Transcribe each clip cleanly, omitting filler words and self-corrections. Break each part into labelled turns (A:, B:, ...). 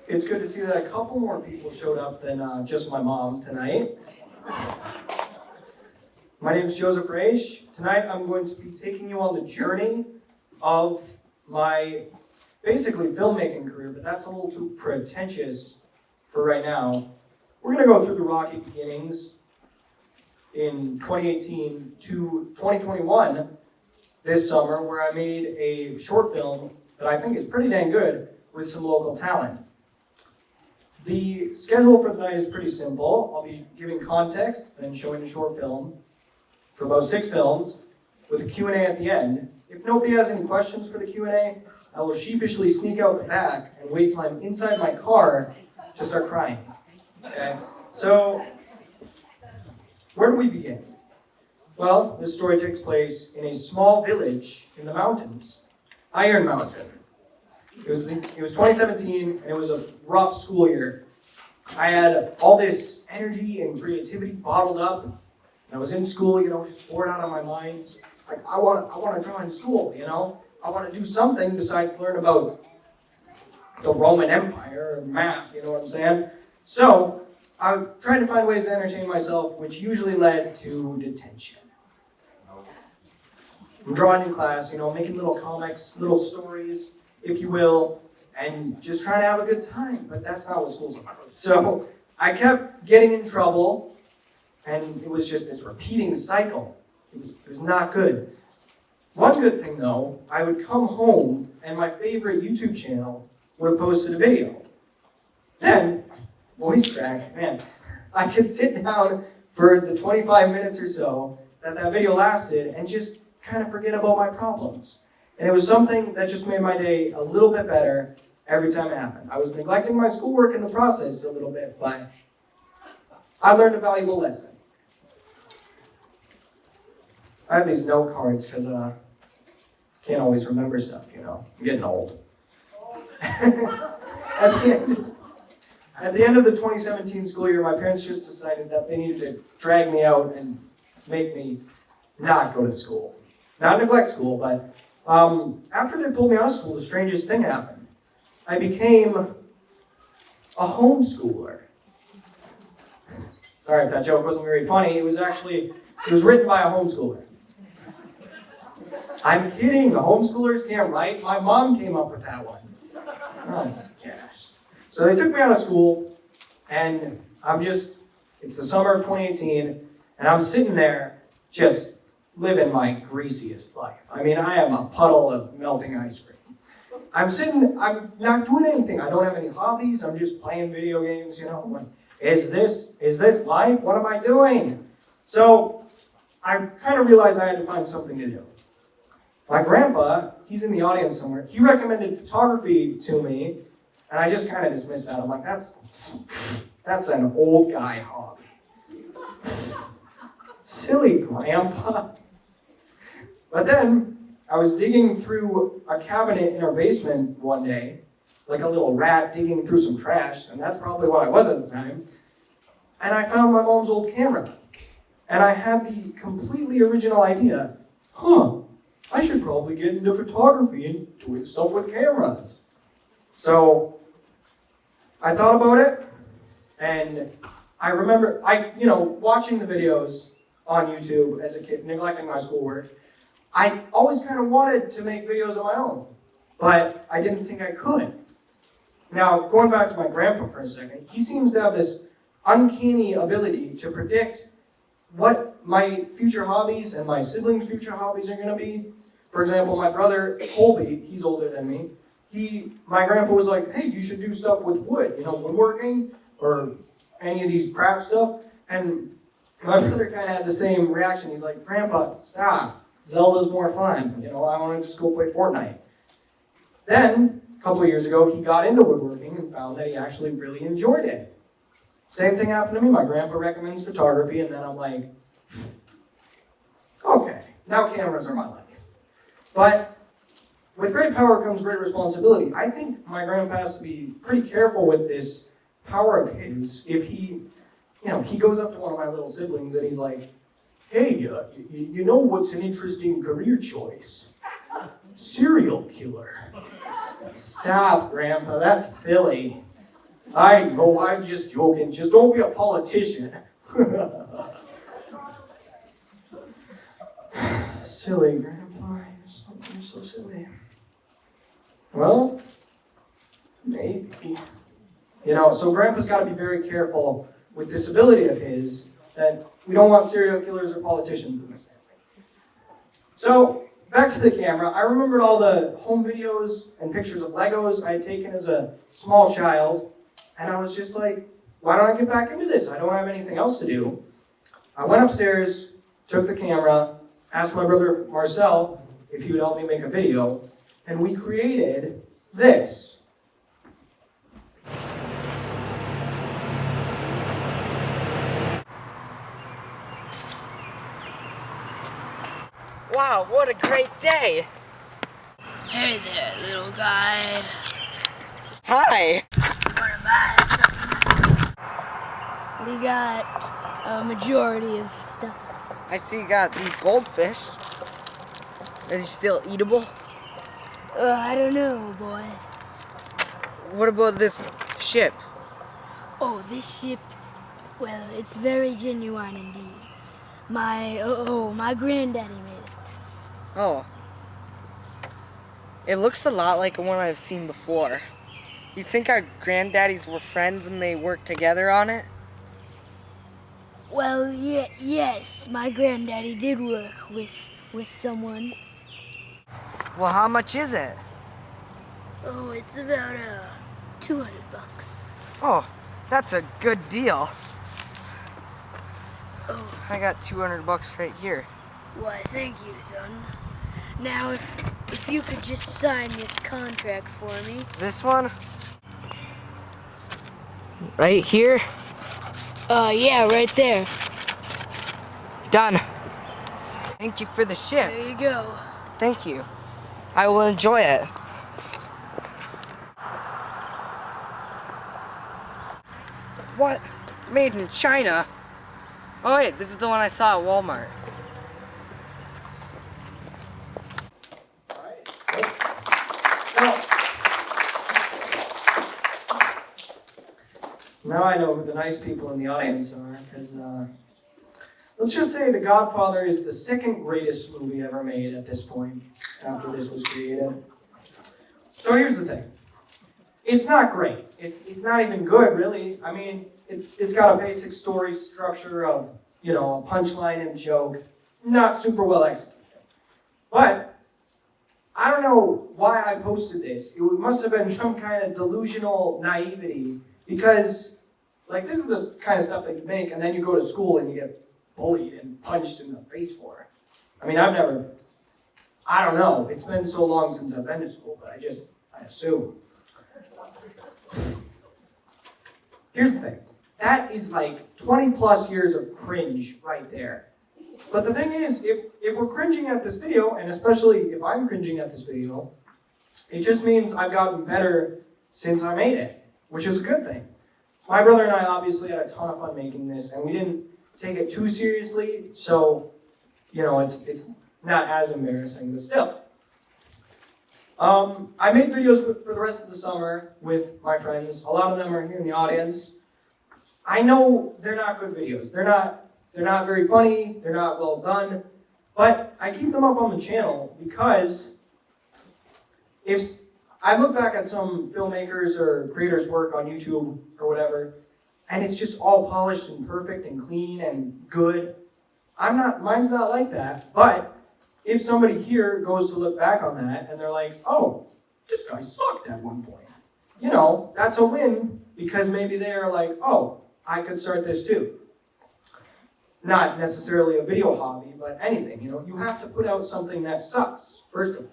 A: It's good to see that a couple more people showed up than just my mom tonight. My name is Jozef Raiche. Tonight I'm going to be taking you on the journey of my basically filmmaking career, but that's a little too pretentious for right now. We're going to go through the rocky beginnings in 2018 to 2021 this summer, where I made a short film that I think is pretty dang good with some local talent. The schedule for the night is pretty simple. I'll be giving context, then showing the short film for about 6 films with a Q&A at the end. If nobody has any questions for the Q&A, I will sheepishly sneak out the back and wait till I'm inside my car to start crying. Okay? So, where do we begin? Well, this story takes place in a small village in the mountains, Iron Mountain. It was 2017, and it was a rough school year. I had all this energy and creativity bottled up. And I was in school, just bored out of my mind. Like, I want to draw in school, I want to do something besides learn about the Roman Empire or math, you know what I'm saying? So, I tried to find ways to entertain myself, which usually led to detention. I'm drawing in class, making little comics, little stories, if you will, and just trying to have a good time, but that's not what school's about. So I kept getting in trouble, and it was just this repeating cycle. It was not good. One good thing, though, I would come home, and my favorite YouTube channel would have posted a video. Then, voice crack, man, I could sit down for the 25 minutes or so that video lasted and just kind of forget about my problems. And it was something that just made my day a little bit better every time it happened. I was neglecting my schoolwork in the process a little bit, but I learned a valuable lesson. I have these note cards because I can't always remember stuff, I'm getting old. At the end of the 2017 school year, my parents just decided that they needed to drag me out and make me not go to school. Not neglect school, but after they pulled me out of school, the strangest thing happened. I became a homeschooler. Sorry if that joke wasn't very funny. It was written by a homeschooler. I'm kidding. The homeschoolers can't write. My mom came up with that one. Oh my gosh. So they took me out of school, and it's the summer of 2018, and I'm sitting there just living my greasiest life. I am a puddle of melting ice cream. I'm not doing anything. I don't have any hobbies. I'm just playing video games, Like, is this life? What am I doing? So I kind of realized I had to find something to do. My grandpa, he's in the audience somewhere, he recommended photography to me, and I just kind of dismissed that. I'm like, that's an old guy hobby. Silly grandpa. But then, I was digging through a cabinet in our basement one day, like a little rat digging through some trash, and that's probably what I was at the time, and I found my mom's old camera. And I had the completely original idea, I should probably get into photography and doing stuff with cameras. So, I thought about it, and I remember, watching the videos on YouTube as a kid, neglecting my schoolwork. I always kind of wanted to make videos of my own, but I didn't think I could. Now, going back to my grandpa for a second, he seems to have this uncanny ability to predict what my future hobbies and my siblings' future hobbies are going to be. For example, my brother, Colby, he's older than me, my grandpa was like, hey, you should do stuff with wood, woodworking, or any of these craft stuff, and my brother kind of had the same reaction. He's like, Grandpa, stop. Zelda's more fun. I want to just go play Fortnite. Then, a couple of years ago, he got into woodworking and found that he actually really enjoyed it. Same thing happened to me. My grandpa recommends photography, and then I'm like, okay, now cameras are my life. But with great power comes great responsibility. I think my grandpa has to be pretty careful with this power of his. If he goes up to one of my little siblings and he's like, hey, you know what's an interesting career choice? Serial killer. Stop, Grandpa, that's silly. I know, I'm just joking. Just don't be a politician. Silly, Grandpa. You're so silly. Well, maybe. So Grandpa's got to be very careful with this ability of his that we don't want serial killers or politicians in this family. So, back to the camera. I remembered all the home videos and pictures of Legos I had taken as a small child, and I was just like, why don't I get back into this? I don't have anything else to do. I went upstairs, took the camera, asked my brother Marcel if he would help me make a video, and we created this.
B: Wow, what a great day!
C: Hey there, little guy.
B: Hi!
C: Wanna buy something? We got a majority of stuff.
B: I see you got these goldfish. Are they still eatable?
C: I don't know, boy.
B: What about this ship?
C: Oh, this ship, well, it's very genuine indeed. My granddaddy made it.
B: Oh. It looks a lot like one I've seen before. You think our granddaddies were friends and they worked together on it?
C: Well, yes, my granddaddy did work with someone.
B: Well, how much is it?
C: Oh, it's about $200.
B: Oh, that's a good deal.
C: Oh,
B: I got $200 right here.
C: why, thank you, son. Now, if you could just sign this contract for me.
B: This one? Right here?
C: Yeah, right there.
B: Done. Thank you for the ship.
C: There you go.
B: Thank you. I will enjoy it. What? Made in China? Oh wait, this is the one I saw at Walmart.
A: Now I know who the nice people in the audience are, because let's just say The Godfather is the second greatest movie ever made at this point, after this was created. So here's the thing. It's not great. It's not even good, really. I mean, it's got a basic story structure of, a punchline and joke. Not super well executed. But I don't know why I posted this. It must have been some kind of delusional naivety, because this is the kind of stuff that you make, and then you go to school and you get bullied and punched in the face for it. I mean, I don't know. It's been so long since I've been to school, but I assume. Here's the thing. That is 20 plus years of cringe right there. But the thing is, if we're cringing at this video, and especially if I'm cringing at this video, it just means I've gotten better since I made it, which is a good thing. My brother and I obviously had a ton of fun making this, and we didn't take it too seriously, so, it's not as embarrassing, but still. I made videos for the rest of the summer with my friends. A lot of them are here in the audience. I know they're not good videos. They're not very funny, they're not well done, but I keep them up on the channel because if I look back at some filmmakers or creators' work on YouTube or whatever, and it's just all polished and perfect and clean and good. Mine's not like that, but if somebody here goes to look back on that and they're like, oh, this guy sucked at one point. That's a win because maybe they're like, oh, I could start this too. Not necessarily a video hobby, but anything, you have to put out something that sucks, first of all.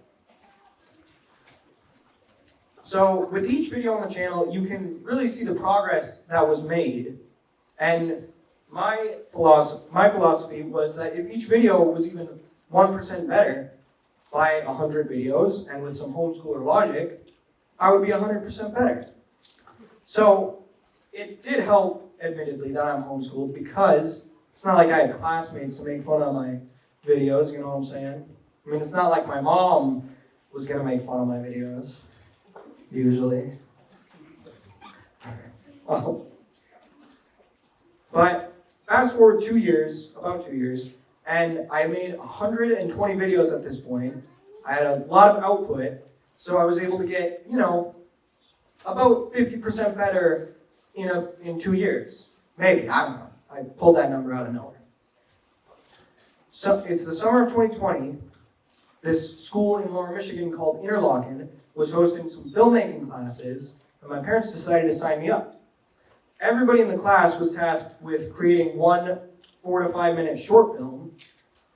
A: So with each video on the channel, you can really see the progress that was made. And my philosophy was that if each video was even 1% better by 100 videos, and with some homeschooler logic, I would be 100% better. So it did help, admittedly, that I'm homeschooled, because it's not like I had classmates to make fun of my videos, you know what I'm saying? I mean, it's not like my mom was going to make fun of my videos, usually. Um, but fast forward 2 years, about 2 years, and I made 120 videos at this point. I had a lot of output, so I was able to get, about 50% better in 2 years. Maybe, I don't know. I pulled that number out of nowhere. So it's the summer of 2020. This school in Lower Michigan called Interlochen was hosting some filmmaking classes, and my parents decided to sign me up. Everybody in the class was tasked with creating one 4 to 5 minute short film,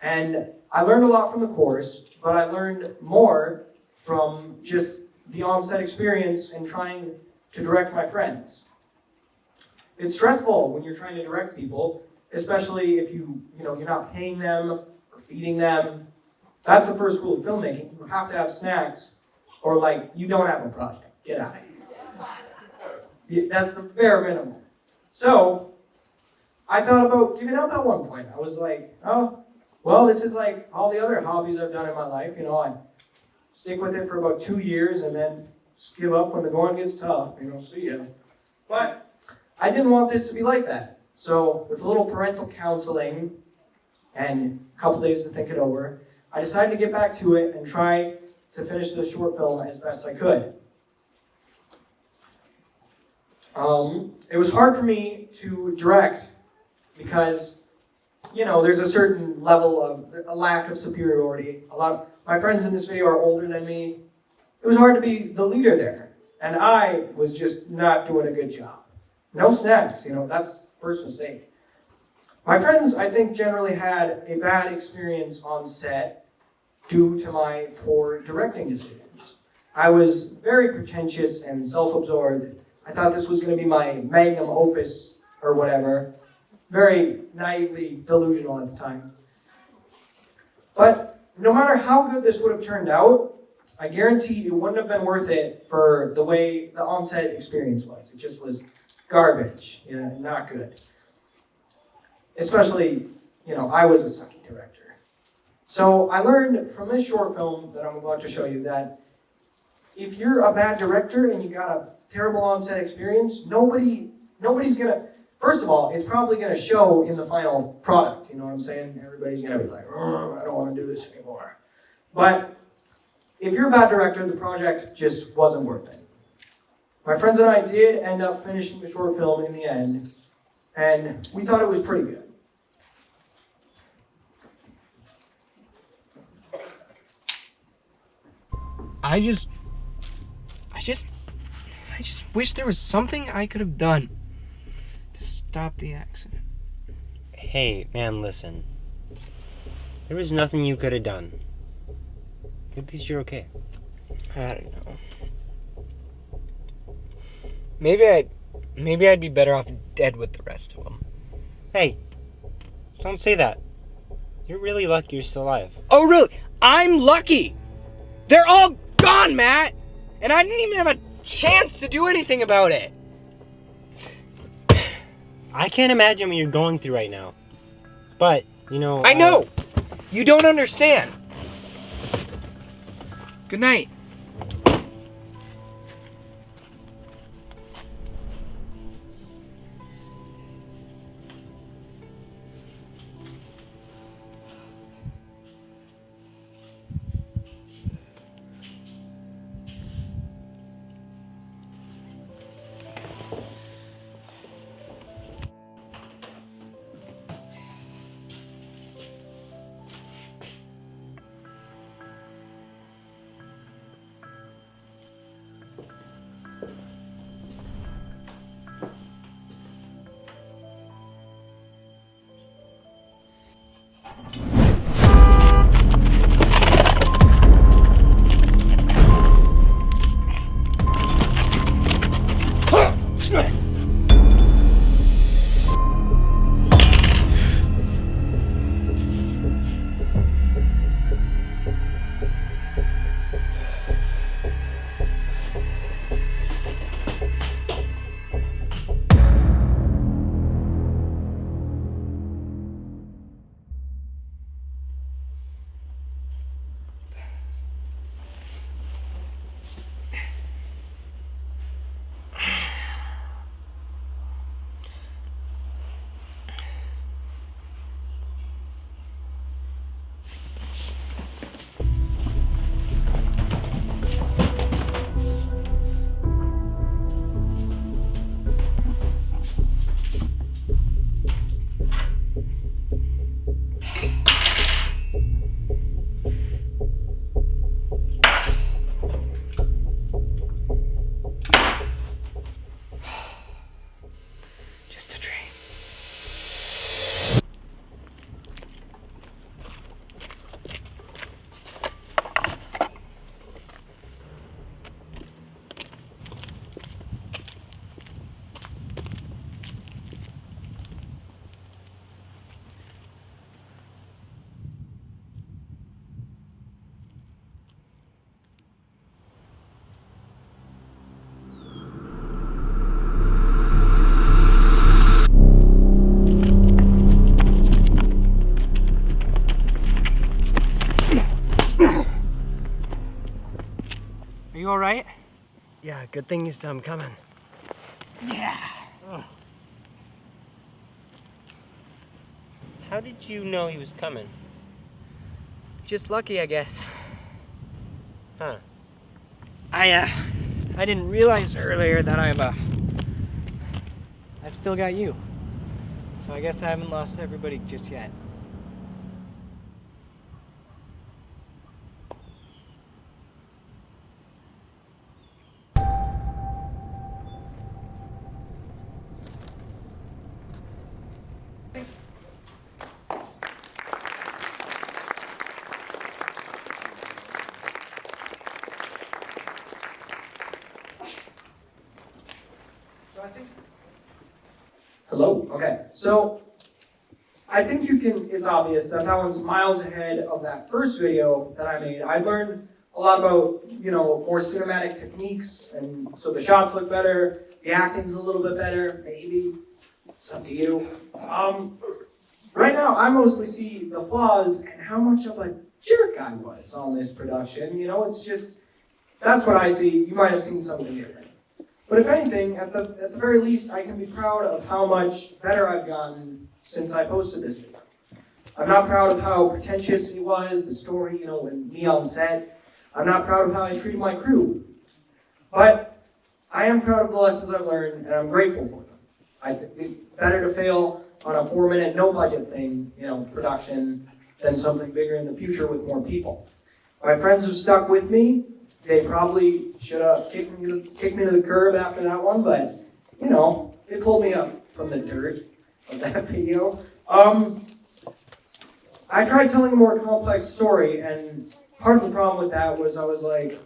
A: and I learned a lot from the course, but I learned more from just the on-set experience and trying to direct my friends. It's stressful when you're trying to direct people, especially if you're not paying them or feeding them. That's the first rule of filmmaking. You have to have snacks, or you don't have a project. Get out of here. That's the bare minimum. So I thought about giving up at one point. I was like, oh, well, this is like all the other hobbies I've done in my life. I stick with it for about 2 years and then just give up when the going gets tough. See ya. But I didn't want this to be like that. So with a little parental counseling and a couple days to think it over, I decided to get back to it and try to finish the short film as best I could. It was hard for me to direct because, there's a certain level of a lack of superiority. A lot of my friends in this video are older than me. It was hard to be the leader there, and I was just not doing a good job. No snacks, that's the first mistake. My friends, I think, generally had a bad experience on set due to my poor directing decisions. I was very pretentious and self-absorbed. I thought this was going to be my magnum opus or whatever. Very naively delusional at the time. But no matter how good this would have turned out, I guarantee it wouldn't have been worth it for the way the on-set experience was. It just was garbage, not good. Especially, I was a sucky director. So I learned from this short film that I'm about to show you that if you're a bad director and you got a terrible on-set experience, nobody's gonna, first of all, it's probably gonna show in the final product, you know what I'm saying? Everybody's gonna be like, I don't wanna do this anymore. But if you're a bad director, the project just wasn't worth it. My friends and I did end up finishing the short film in the end, and we thought it was pretty good.
D: I just wish there was something I could have done to stop the accident.
E: Hey, man, listen. There was nothing you could have done. At least you're okay.
D: I don't know. Maybe I'd be better off dead with the rest of them.
E: Hey, don't say that. You're really lucky you're still alive.
D: Oh, really? I'm lucky! They're all gone, Matt! And I didn't even have a chance to do anything about it!
E: I can't imagine what you're going through right now. But,
D: I know! You don't understand. Good night.
E: Good thing you saw him coming.
D: Yeah.
E: How did you know he was coming?
D: Just lucky, I guess.
E: Huh.
D: I didn't realize earlier that I've still got you. So I guess I haven't lost everybody just yet.
A: Hello. Okay. So I think it's obvious that that one's miles ahead of that first video that I made. I learned a lot about, more cinematic techniques, and so the shots look better, the acting's a little bit better, maybe. It's up to you. Right now, I mostly see the flaws and how much of a jerk I was on this production. It's just, that's what I see. You might have seen something different. But if anything, at the very least, I can be proud of how much better I've gotten since I posted this video. I'm not proud of how pretentious it was, the story, and me on set. I'm not proud of how I treated my crew. But I am proud of the lessons I've learned, and I'm grateful for them. I think it's better to fail on a 4-minute, no-budget thing, production, than something bigger in the future with more people. My friends have stuck with me. They probably should have kicked me to the curb after that one, but, they pulled me up from the dirt of that video. I tried telling a more complex story, and part of the problem with that was I was like,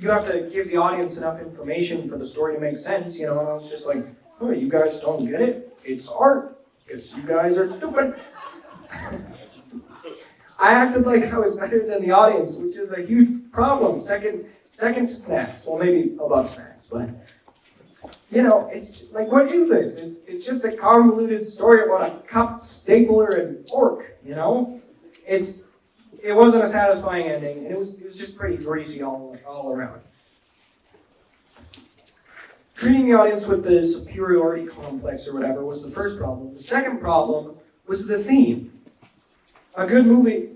A: you have to give the audience enough information for the story to make sense, and I was just like, oh, you guys don't get it? It's art. Because you guys are stupid. I acted like I was better than the audience, which is a huge problem. Second to snacks. Well, maybe above snacks, but it's just, like, what is this? It's just a convoluted story about a cup, stapler, and fork. It wasn't a satisfying ending, and it was just pretty greasy all around. Treating the audience with the superiority complex or whatever was the first problem. The second problem was the theme. A good movie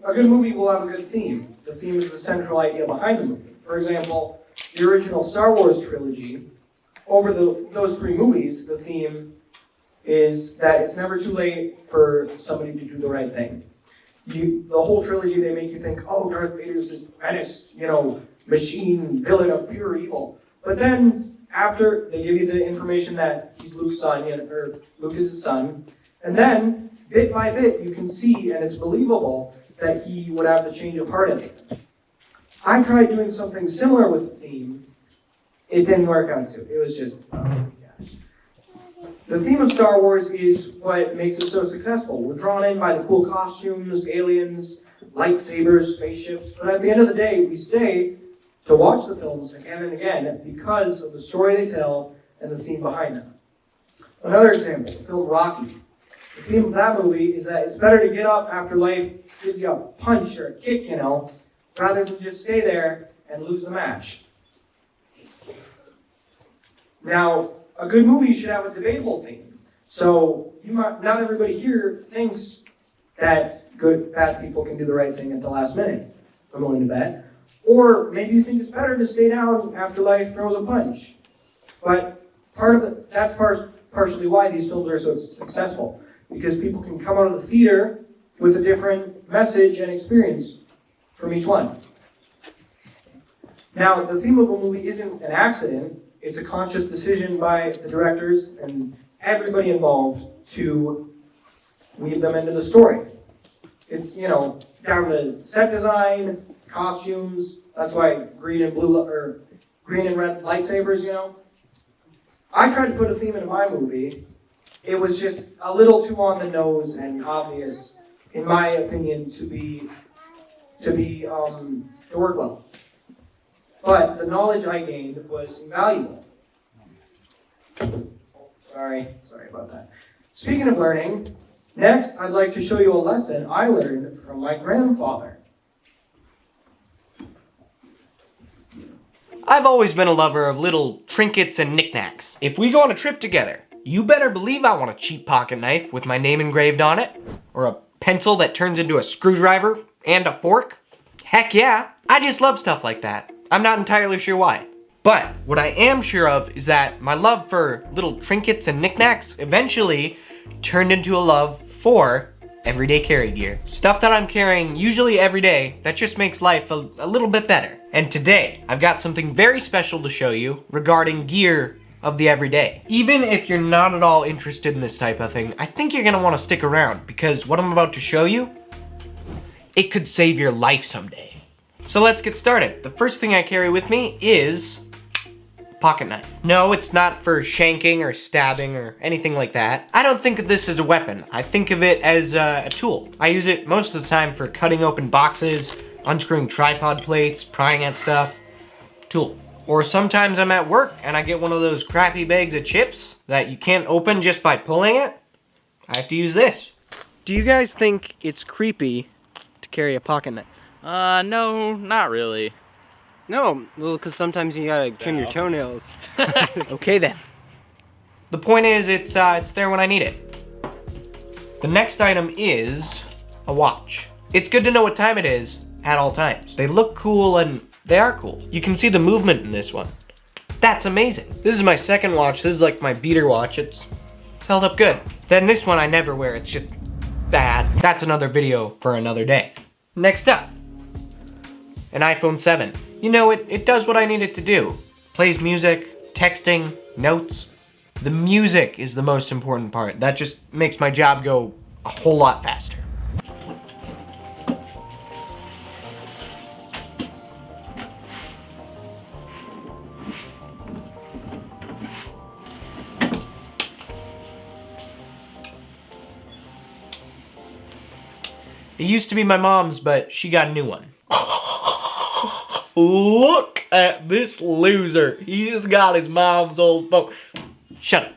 A: will have a good theme. The theme is the central idea behind the movie. For example, the original Star Wars trilogy, over those 3 movies, the theme is that it's never too late for somebody to do the right thing. The whole trilogy, they make you think, oh, Darth Vader's this menace, machine, villain of pure evil. But then, after, they give you the information that he's Luke's son, or Luke is his son, and then, bit by bit, you can see, and it's believable, that he would have the change of heart at the end. I tried doing something similar with the theme. It didn't work out too. It was just, oh my gosh. The theme of Star Wars is what makes it so successful. We're drawn in by the cool costumes, aliens, lightsabers, spaceships, but at the end of the day, we stay to watch the films again and again because of the story they tell and the theme behind them. Another example, the film Rocky. The theme of that movie is that it's better to get up after life gives you a punch or a kick, rather than just stay there and lose the match. Now, a good movie should have a debatable theme. So, not everybody here thinks that bad people can do the right thing at the last minute. I'm willing to bet. Or maybe you think it's better to stay down after life throws a punch. But that's partially why these films are so successful. Because people can come out of the theater with a different message and experience from each one. Now, the theme of a movie isn't an accident. It's a conscious decision by the directors and everybody involved to weave them into the story. It's, down to set design, costumes. That's why green and red lightsabers, I tried to put a theme into my movie. It was just a little too on the nose and obvious, in my opinion, to work well. But the knowledge I gained was invaluable. Sorry about that. Speaking of learning, next I'd like to show you a lesson I learned from my grandfather.
D: I've always been a lover of little trinkets and knickknacks. If we go on a trip together, you better believe I want a cheap pocket knife with my name engraved on it, or a pencil that turns into a screwdriver and a fork. Heck yeah, I just love stuff like that. I'm not entirely sure why. But what I am sure of is that my love for little trinkets and knickknacks eventually turned into a love for everyday carry gear. Stuff that I'm carrying usually every day that just makes life a little bit better. And today, I've got something very special to show you regarding gear of the everyday. Even if you're not at all interested in this type of thing, I think you're gonna wanna stick around because what I'm about to show you, it could save your life someday. So let's get started. The first thing I carry with me is pocket knife. No, it's not for shanking or stabbing or anything like that. I don't think of this as a weapon. I think of it as a tool. I use it most of the time for cutting open boxes, unscrewing tripod plates, prying at stuff. Tool. Or sometimes I'm at work and I get one of those crappy bags of chips that you can't open just by pulling it. I have to use this.
B: Do you guys think it's creepy to carry a pocket knife?
F: No, not really.
E: No, well, because sometimes you gotta trim your toenails.
B: Okay then.
D: The point is, it's there when I need it. The next item is a watch. It's good to know what time it is at all times. They look cool and they are cool. You can see the movement in this one. That's amazing. This is my second watch. This is like my beater watch. It's held up good. Then this one I never wear. It's just bad. That's another video for another day. Next up, an iPhone 7. You know, it does what I need it to do. Plays music, texting, notes. The music is the most important part. That just makes my job go a whole lot faster. It used to be my mom's, but she got a new one. Look at this loser. He's got his mom's old phone. Shut up.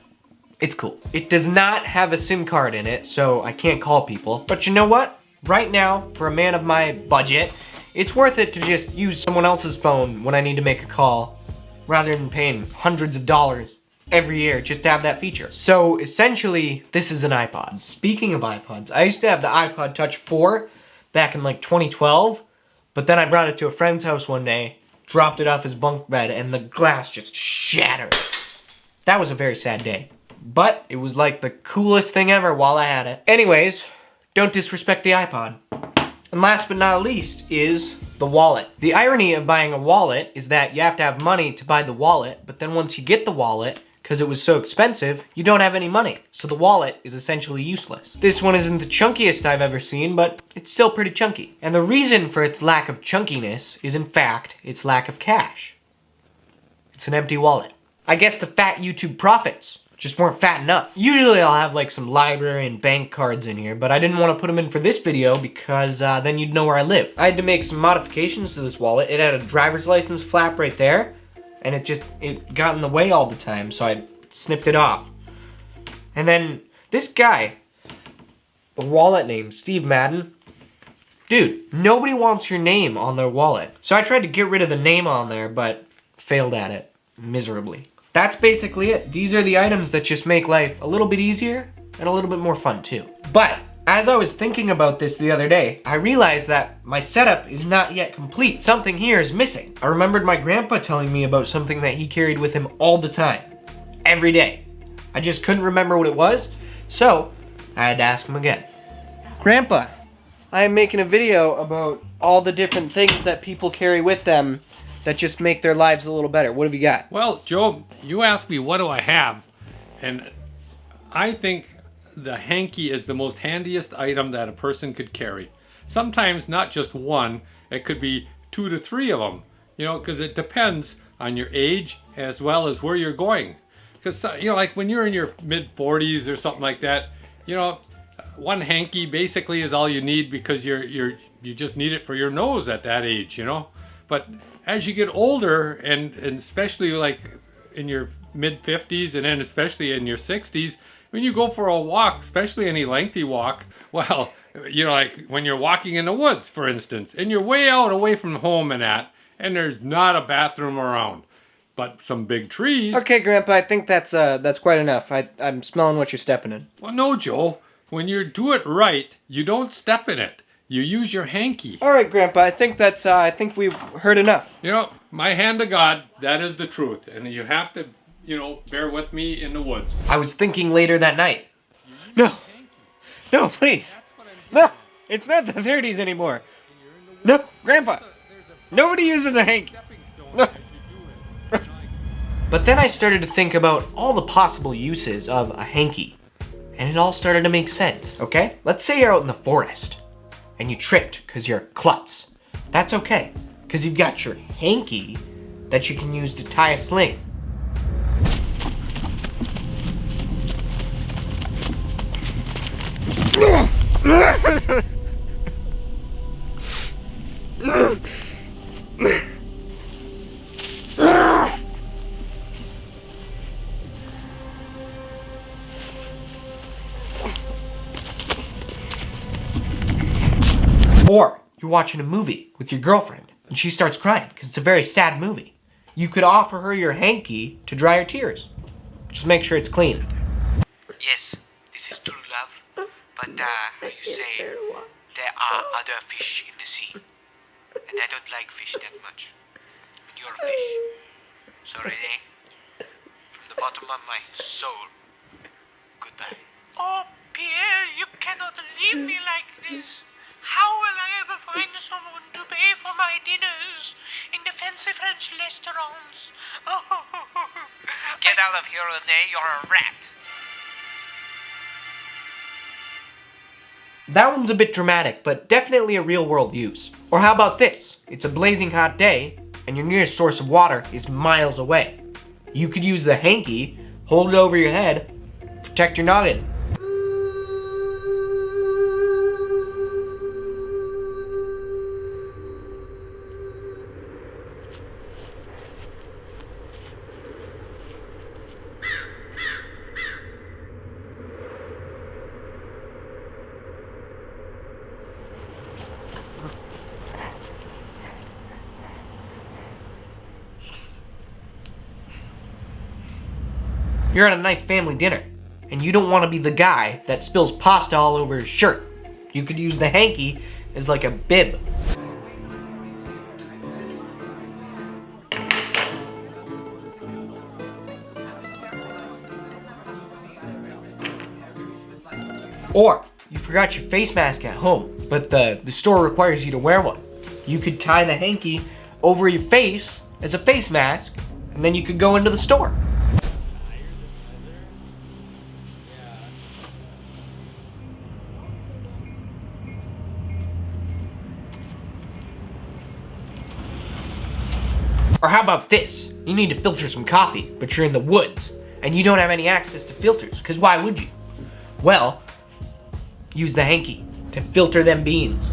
D: It's cool. It does not have a SIM card in it, so I can't call people. But you know what? Right now, for a man of my budget, it's worth it to just use someone else's phone when I need to make a call, rather than paying hundreds of dollars every year just to have that feature. So essentially, this is an iPod. Speaking of iPods, I used to have the iPod Touch 4 back in like 2012. But then I brought it to a friend's house one day, dropped it off his bunk bed, and the glass just shattered. That was a very sad day. But it was like the coolest thing ever while I had it. Anyways, don't disrespect the iPod. And last but not least is the wallet. The irony of buying a wallet is that you have to have money to buy the wallet, but then once you get the wallet, because it was so expensive, you don't have any money. So the wallet is essentially useless. This one isn't the chunkiest I've ever seen, but it's still pretty chunky. And the reason for its lack of chunkiness is in fact its lack of cash. It's an empty wallet. I guess the fat YouTube profits just weren't fat enough. Usually I'll have like some library and bank cards in here, but I didn't want to put them in for this video because then you'd know where I live. I had to make some modifications to this wallet. It had a driver's license flap right there. And it got in the way all the time, so I snipped it off. And then this guy, the wallet name, Steve Madden. Dude, nobody wants your name on their wallet. So I tried to get rid of the name on there, but failed at it miserably. That's basically it. These are the items that just make life a little bit easier and a little bit more fun too. But as I was thinking about this the other day, I realized that my setup is not yet complete. Something here is missing. I remembered my grandpa telling me about something that he carried with him all the time, every day. I just couldn't remember what it was, so I had to ask him again.
B: Grandpa, I am making a video about all the different things that people carry with them that just make their lives a little better. What have you got?
G: Well, Joe, you asked me what do I have, and I think the hanky is the most handiest item that a person could carry. Sometimes not just one, it could be 2 to 3 of them, you know, because it depends on your age as well as where you're going. Because, you know, like when you're in your mid-40s or something like that, you know, one hanky basically is all you need because you just need it for your nose at that age, you know. But as you get older, and especially like in your mid-50s and then especially in your 60s, when you go for a walk, especially any lengthy walk, well, you know, like when you're walking in the woods, for instance, and you're way out away from home and that, and there's not a bathroom around. But some big trees.
B: Okay, Grandpa, I think that's quite enough. I'm smelling what you're stepping in.
G: Well, no, Joe. When you do it right, you don't step in it. You use your hanky.
B: All right, Grandpa, I think I think we've heard enough.
G: You know, my hand to God, that is the truth. And you have to, bear with me in the woods.
D: I was thinking later that night.
B: No, please. No, it's not the 30s anymore. No, Grandpa, nobody uses a hanky. No.
D: But then I started to think about all the possible uses of a hanky. And it all started to make sense, okay? Let's say you're out in the forest and you tripped because you're a klutz. That's okay, because you've got your hanky that you can use to tie a sling. Or you're watching a movie with your girlfriend and she starts crying because it's a very sad movie. You could offer her your hanky to dry her tears. Just make sure it's clean.
H: Yes, this is true love. But, how you say, there are other fish in the sea. And I don't like fish that much. And you're a fish. So, Rene, from the bottom of my soul, goodbye. Oh, Pierre, you cannot leave me like this. How will I ever find someone to pay for my dinners in the fancy French restaurants? Oh, get out of here, Rene, you're a rat.
D: That one's a bit dramatic, but definitely a real world use. Or how about this? It's a blazing hot day, and your nearest source of water is miles away. You could use the hanky, hold it over your head, protect your noggin. You're at a nice family dinner, and you don't want to be the guy that spills pasta all over his shirt. You could use the hanky as like a bib. Or you forgot your face mask at home, but the store requires you to wear one. You could tie the hanky over your face as a face mask, and then you could go into the store. Or how about this? You need to filter some coffee, but you're in the woods, and you don't have any access to filters, because why would you? Well, use the hanky to filter them beans.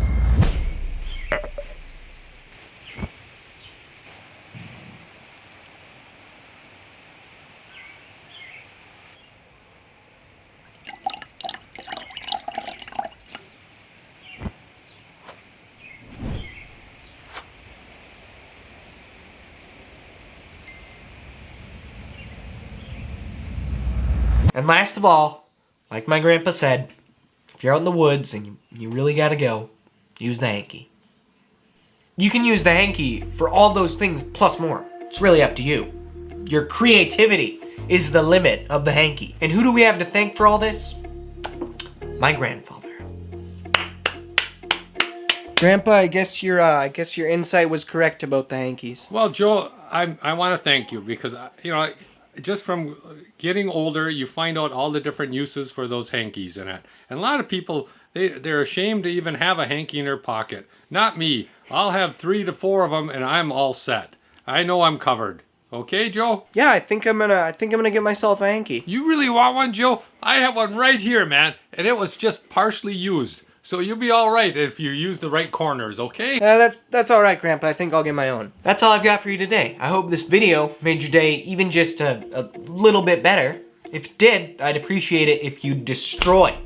D: And last of all, like my grandpa said, if you're out in the woods and you really gotta go, use the hanky. You can use the hanky for all those things plus more. It's really up to you. Your creativity is the limit of the hanky. And who do we have to thank for all this? My grandfather.
B: Grandpa, I guess your insight was correct about the hankies.
G: Well, Joe, I want to thank you because, just from getting older, you find out all the different uses for those hankies and that. And a lot of people, they're ashamed to even have a hanky in their pocket. Not me. I'll have 3 to 4 of them and I'm all set. I know I'm covered. Okay, Joe?
B: Yeah, I think I'm gonna get myself a hanky.
G: You really want one, Joe? I have one right here, man. And it was just partially used. So you'll be all right if you use the right corners, okay?
B: That's all right, Grandpa. I think I'll get my own.
D: That's all I've got for you today. I hope this video made your day even just a little bit better. If it did, I'd appreciate it if you destroy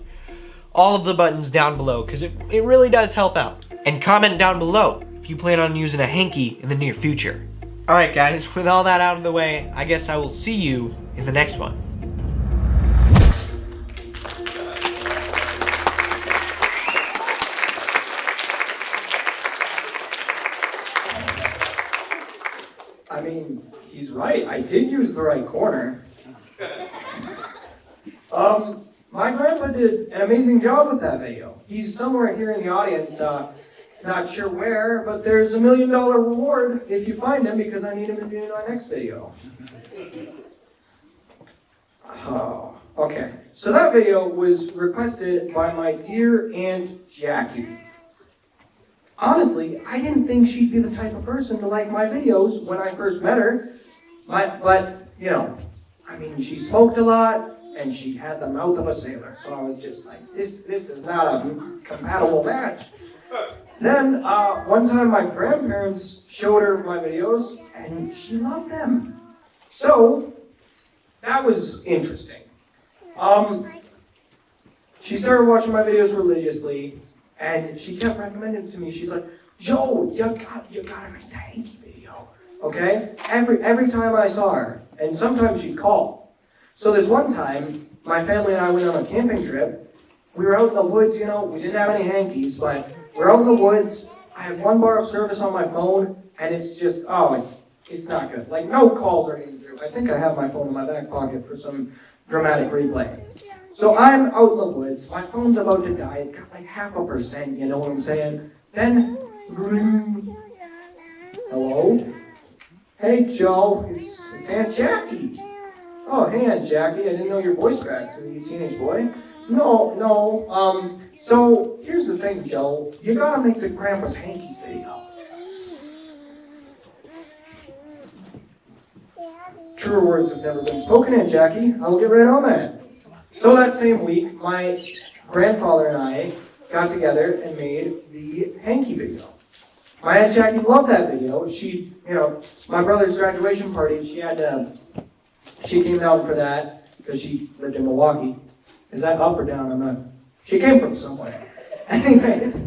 D: all of the buttons down below, because it really does help out. And comment down below if if you plan on using a hanky in the near future. Alright guys, with all that out of the way, I guess I will see you in the next one.
A: I mean, he's right. I did use the right corner. My grandpa did an amazing job with that video. He's somewhere here in the audience, not sure where, but there's $1 million reward if you find him because I need him to be in our next video. Oh, okay. So that video was requested by my dear Aunt Jackie. Honestly, I didn't think she'd be the type of person to like my videos when I first met her. But you know, I mean, she smoked a lot, and she had the mouth of a sailor. So I was just like, this is not a compatible match. Then, one time my grandparents showed her my videos, and she loved them. So, that was interesting. She started watching my videos religiously, and she kept recommending it to me. She's like, Joe, you gotta make the hanky video, okay? Every time I saw her, and sometimes she'd call. So this one time, my family and I went on a camping trip. We were out in the woods, you know, we didn't have any hankies, but we're out in the woods. I have 1 bar of service on my phone, and it's just, it's not good. Like, no calls are getting through. I think I have my phone in my back pocket for some dramatic replay. So I'm out in the woods, my phone's about to die, it's got like 0.5%, you know what I'm saying? Then, hello? Hey Joe, it's Aunt Jackie. Oh, hey Aunt Jackie, I didn't know your voice cracked. Are you a teenage boy? No, so here's the thing, Joe, you gotta make the Grandpa's Hankies video. Truer words have never been spoken, Aunt Jackie, I'll get right on that. So that same week, my grandfather and I got together and made the hanky video. My Aunt Jackie loved that video. She, you know, my brother's graduation party, she came down for that because she lived in Milwaukee. Is that up or down? I'm not. She came from somewhere. Anyways,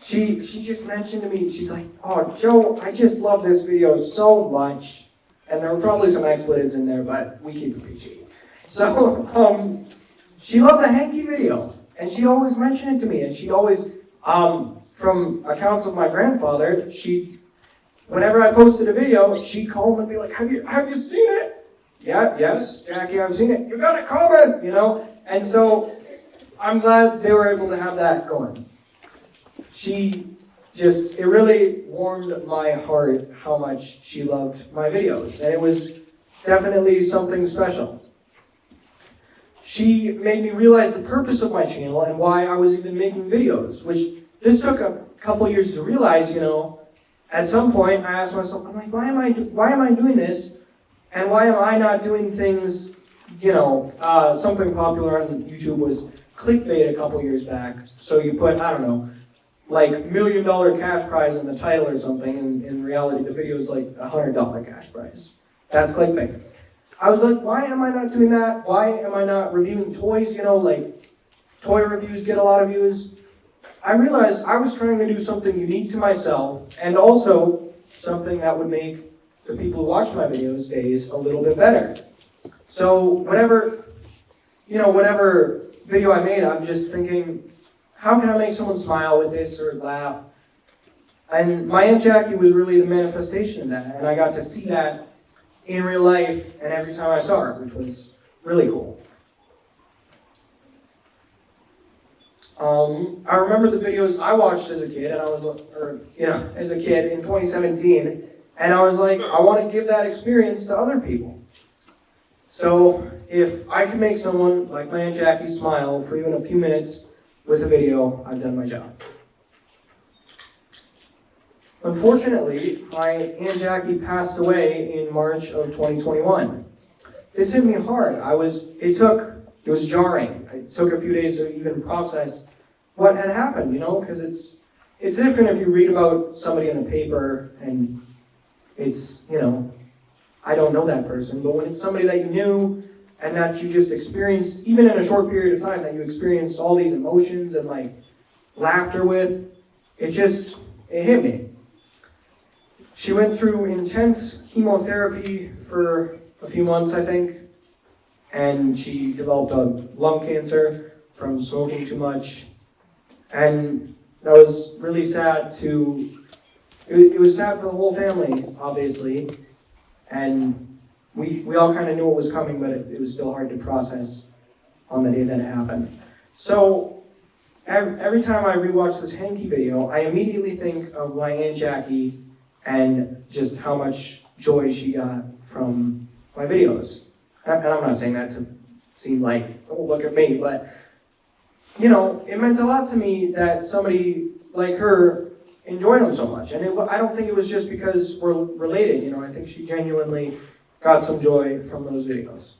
A: she just mentioned to me, she's like, oh, Joe, I just love this video so much. And there were probably some expletives in there, but we keep it PG. So, she loved the hanky video, and she always mentioned it to me, and she always, from accounts of my grandfather, whenever I posted a video, she'd call and be like, have you seen it? Yeah, yes, Jackie, I've seen it. You gotta comment, you know? And so, I'm glad they were able to have that going. It really warmed my heart how much she loved my videos, and it was definitely something special. She made me realize the purpose of my channel and why I was even making videos, which this took a couple years to realize, you know. At some point, I asked myself, I'm like, why am I doing this? And why am I not doing things, you know, something popular on YouTube was clickbait a couple years back. So you put, I don't know, like $1 million cash prize in the title or something, and in reality the video is like $100 cash prize. That's clickbait. I was like, why am I not doing that? Why am I not reviewing toys? You know, like toy reviews get a lot of views. I realized I was trying to do something unique to myself and also something that would make the people who watch my videos days a little bit better. So whatever video I made, I'm just thinking, how can I make someone smile with this or laugh? And my Aunt Jackie was really the manifestation of that, and I got to see that in real life and every time I saw her, which was really cool. I remember the videos I watched as a kid, as a kid in 2017, and I was like, I want to give that experience to other people. So if I can make someone like my Aunt Jackie smile for even a few minutes with a video, I've done my job. Unfortunately, my Aunt Jackie passed away in March of 2021. This hit me hard. It was jarring. It took a few days to even process what had happened, you know, because it's different if you read about somebody in the paper and it's, you know, I don't know that person, but when it's somebody that you knew and that you just experienced, even in a short period of time, that you experienced all these emotions and like laughter with, it it hit me. She went through intense chemotherapy for a few months, I think, and she developed a lung cancer from smoking too much. And that was really sad it was sad for the whole family, obviously, and we all kind of knew what was coming, but it was still hard to process on the day that it happened. So every time I rewatch this hanky video, I immediately think of my Aunt Jackie and just how much joy she got from my videos. And I'm not saying that to seem like, oh, look at me, but, you know, it meant a lot to me that somebody like her enjoyed them so much. And I don't think it was just because we're related, you know, I think she genuinely got some joy from those videos.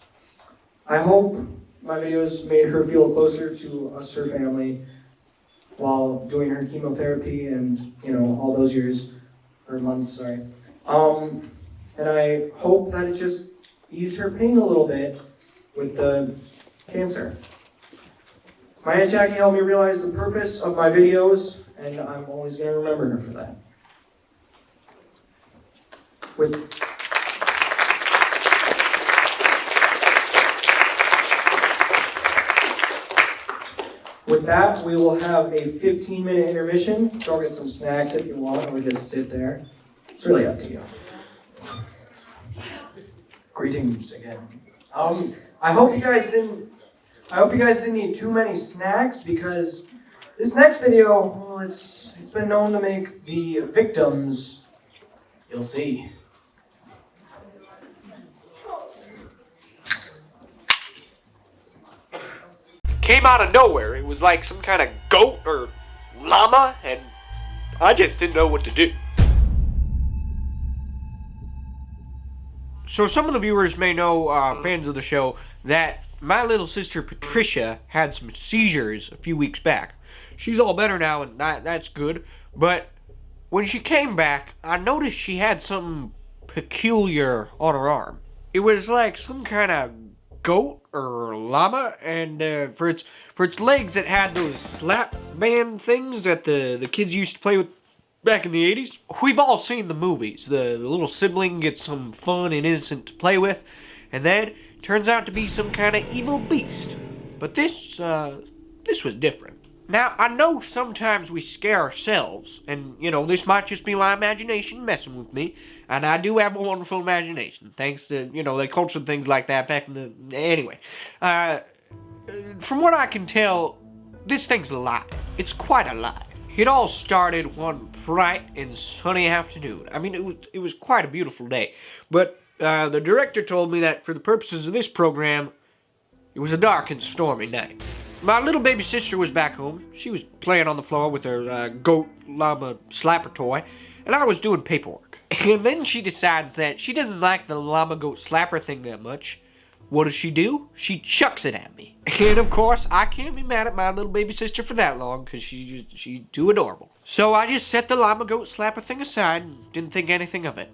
A: I hope my videos made her feel closer to us, her family, while doing her chemotherapy and, you know, all those years, or months, sorry. And I hope that it just eased her pain a little bit with the cancer. My Aunt Jackie helped me realize the purpose of my videos, and I'm always going to remember her for that. With that, we will have a 15-minute intermission. Go get some snacks if you want, or just sit there. It's really up to you. Greetings again. I hope you guys didn't eat too many snacks, because this next video, well, it's been known to make the victims, you'll see.
D: Came out of nowhere. It was like some kind of goat or llama, and I just didn't know what to do. So some of the viewers may know, fans of the show, that my little sister Patricia had some seizures a few weeks back. She's all better now, and that's good. But when she came back, I noticed she had something peculiar on her arm. It was like some kind of goat or llama, and for its legs, it had those slap band things that the kids used to play with back in the 80s. We've all seen the movies. The little sibling gets some fun and innocent to play with, and then turns out to be some kind of evil beast. But this was different. Now, I know sometimes we scare ourselves, and, you know, this might just be my imagination messing with me, and I do have a wonderful imagination, thanks to, you know, they cultured things like that back in the... Anyway, from what I can tell, this thing's alive. It's quite alive. It all started one bright and sunny afternoon. I mean, it was quite a beautiful day, but the director told me that for the purposes of this program, it was a dark and stormy night. My little baby sister was back home. She was playing on the floor with her goat llama slapper toy, and I was doing paperwork. And then she decides that she doesn't like the llama goat slapper thing that much. What does she do? She chucks it at me. And of course, I can't be mad at my little baby sister for that long, because she's too adorable. So I just set the llama goat slapper thing aside and didn't think anything of it.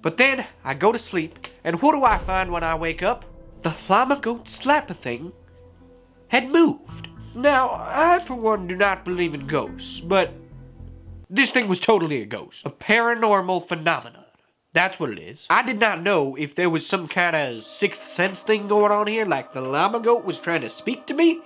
D: But then I go to sleep, and what do I find when I wake up? The llama goat slapper thing had moved. Now, I for one do not believe in ghosts, but this thing was totally a ghost. A paranormal phenomenon. That's what it is. I did not know if there was some kind of sixth sense thing going on here, like the llama goat was trying to speak to me.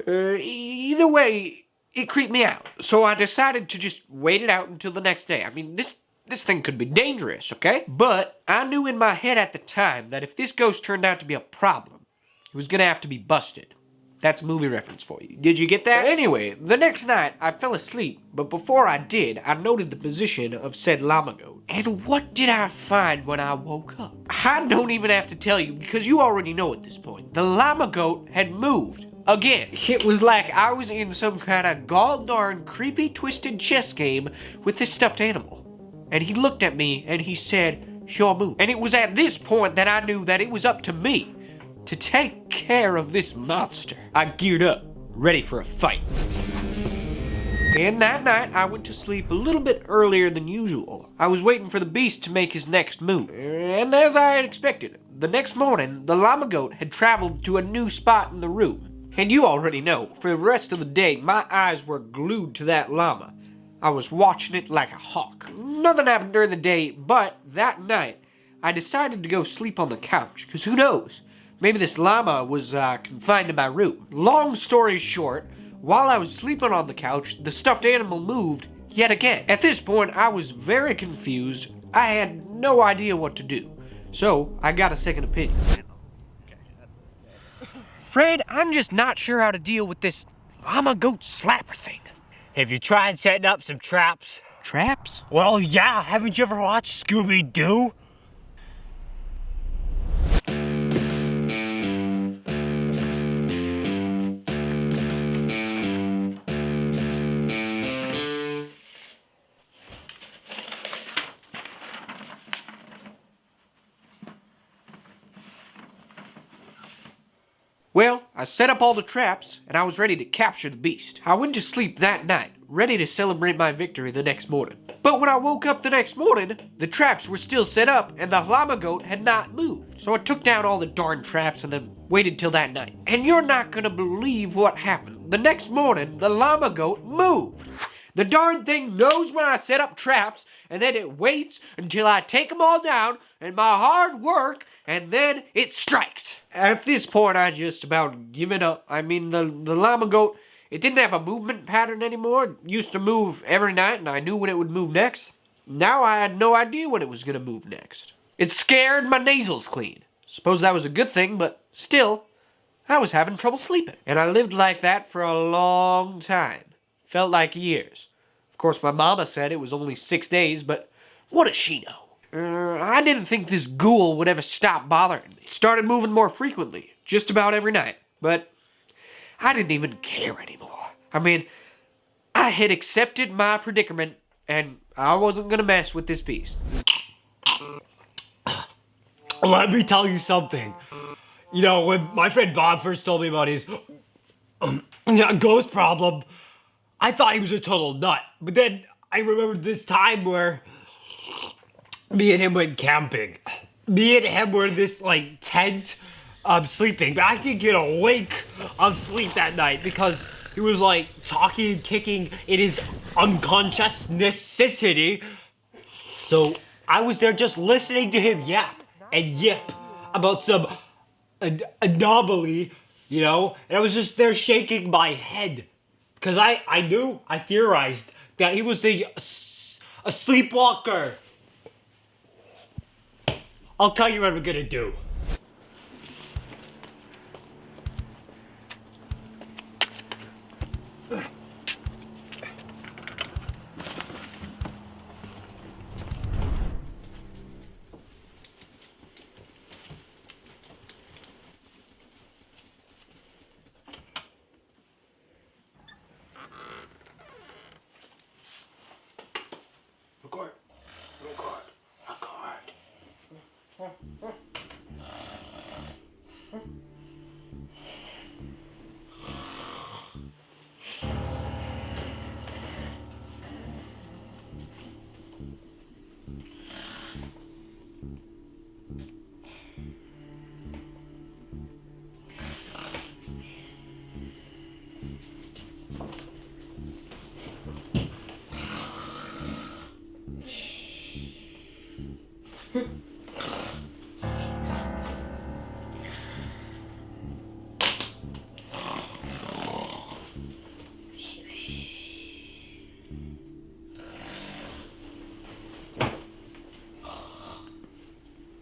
D: Either way, it creeped me out. So I decided to just wait it out until the next day. I mean, this thing could be dangerous, okay? But I knew in my head at the time that if this ghost turned out to be a problem, it was gonna have to be busted. That's a movie reference for you. Did you get that? Anyway, the next night, I fell asleep, but before I did, I noted the position of said llama goat. And what did I find when I woke up? I don't even have to tell you, because you already know at this point. The llama goat had moved. Again. It was like I was in some kind of gall-darn creepy twisted chess game with this stuffed animal. And he looked at me and he said, "Sure move." And it was at this point that I knew that it was up to me to take care of this monster. I geared up, ready for a fight. And that night, I went to sleep a little bit earlier than usual. I was waiting for the beast to make his next move. And as I had expected, the next morning, the llama goat had traveled to a new spot in the room. And you already know, for the rest of the day, my eyes were glued to that llama. I was watching it like a hawk. Nothing happened during the day, but that night, I decided to go sleep on the couch, because who knows? Maybe this llama was confined to my room. Long story short, while I was sleeping on the couch, the stuffed animal moved yet again. At this point, I was very confused. I had no idea what to do. So, I got a second opinion. Fred, I'm just not sure how to deal with this llama goat slapper thing.
E: Have you tried setting up some traps?
D: Traps?
E: Well, yeah. Haven't you ever watched Scooby-Doo?
D: Well, I set up all the traps, and I was ready to capture the beast. I went to sleep that night, ready to celebrate my victory the next morning. But when I woke up the next morning, the traps were still set up, and the llama goat had not moved. So I took down all the darn traps and then waited till that night. And you're not gonna believe what happened. The next morning, the llama goat moved. The darn thing knows when I set up traps, and then it waits until I take them all down, and my hard work, and then it strikes. At this point, I just about given up. I mean, the llama goat, it didn't have a movement pattern anymore. It used to move every night, and I knew when it would move next. Now I had no idea when it was going to move next. It scared my nasals clean. Suppose that was a good thing, but still, I was having trouble sleeping. And I lived like that for a long time. Felt like years. Of course, my mama said it was only 6 days, but what does she know? I didn't think this ghoul would ever stop bothering me. It started moving more frequently, just about every night. But I didn't even care anymore. I mean, I had accepted my predicament, and I wasn't gonna mess with this beast.
E: Let me tell you something. You know, when my friend Bob first told me about his ghost problem, I thought he was a total nut. But then I remembered this time where me and him went camping. Me and him were in this, like, tent sleeping. But I didn't get a wink of sleep that night because he was, like, talking and kicking in his unconscious necessity. So I was there just listening to him yap and yip about some anomaly, you know? And I was just there shaking my head. Because I theorized that he was a sleepwalker. I'll tell you what we're gonna do.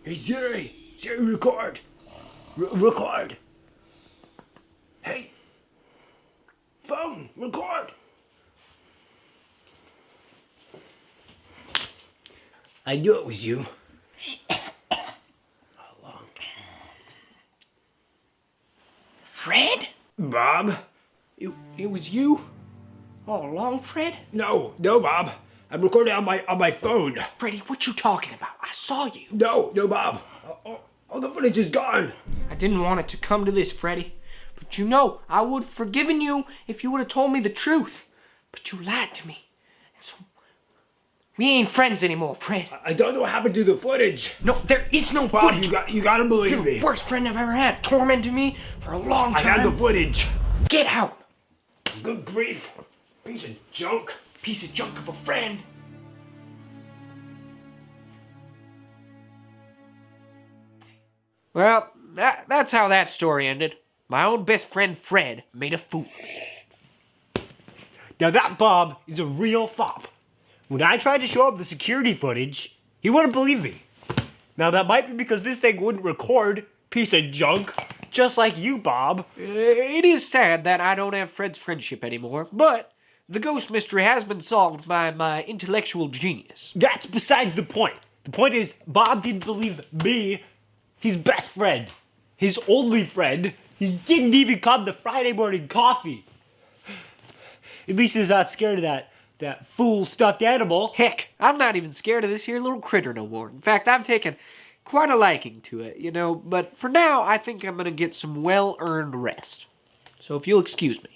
E: Hey Siri! Siri, record! Record! Hey! Phone, record! I knew it was you. How long?
D: Fred?
E: Bob?
D: It was you? All along, Fred?
E: No, Bob. I'm recording on my phone.
D: Freddy, what you talking about? I saw you.
E: No, Bob. All the footage is gone.
D: I didn't want it to come to this, Freddy. But you know, I would have forgiven you if you would have told me the truth. But you lied to me. And so, we ain't friends anymore, Fred.
E: I don't know what happened to the footage.
D: No, there is no
E: Bob,
D: footage.
E: you gotta believe
D: You're
E: me.
D: the worst friend I've ever had. Tormenting me for a long time.
E: I had the footage.
D: Get out.
E: Good grief. Piece of junk.
D: piece of junk of a friend. Well, that's how that story ended. My own best friend Fred made a fool of me.
E: Now that Bob is a real fop. When I tried to show him the security footage, he wouldn't believe me. Now that might be because this thing wouldn't record, piece of junk, just like you, Bob.
D: It is sad that I don't have Fred's friendship anymore, but the ghost mystery has been solved by my intellectual genius.
E: That's besides the point. The point is, Bob didn't believe me, his best friend, his only friend. He didn't even come to Friday morning coffee. At least he's not scared of that fool stuffed animal.
D: Heck, I'm not even scared of this here little critter no more. In fact, I've taken quite a liking to it, you know, but for now, I think I'm gonna get some well-earned rest. So if you'll excuse me.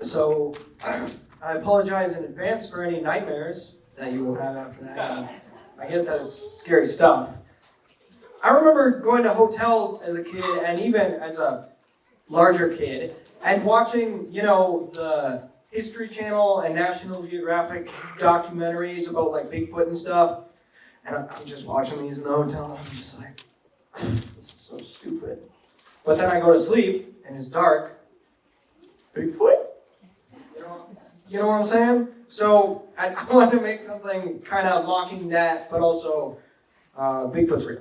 A: So, I apologize in advance for any nightmares that you will have after that. I get that it's scary stuff. I remember going to hotels as a kid and even as a larger kid and watching, you know, the History Channel and National Geographic documentaries about like Bigfoot and stuff. And I'm just watching these in the hotel and I'm just like, this is so stupid. But then I go to sleep and it's dark. Bigfoot? You know what I'm saying? So I wanted to make something kind of mocking that, but also Bigfoot's real.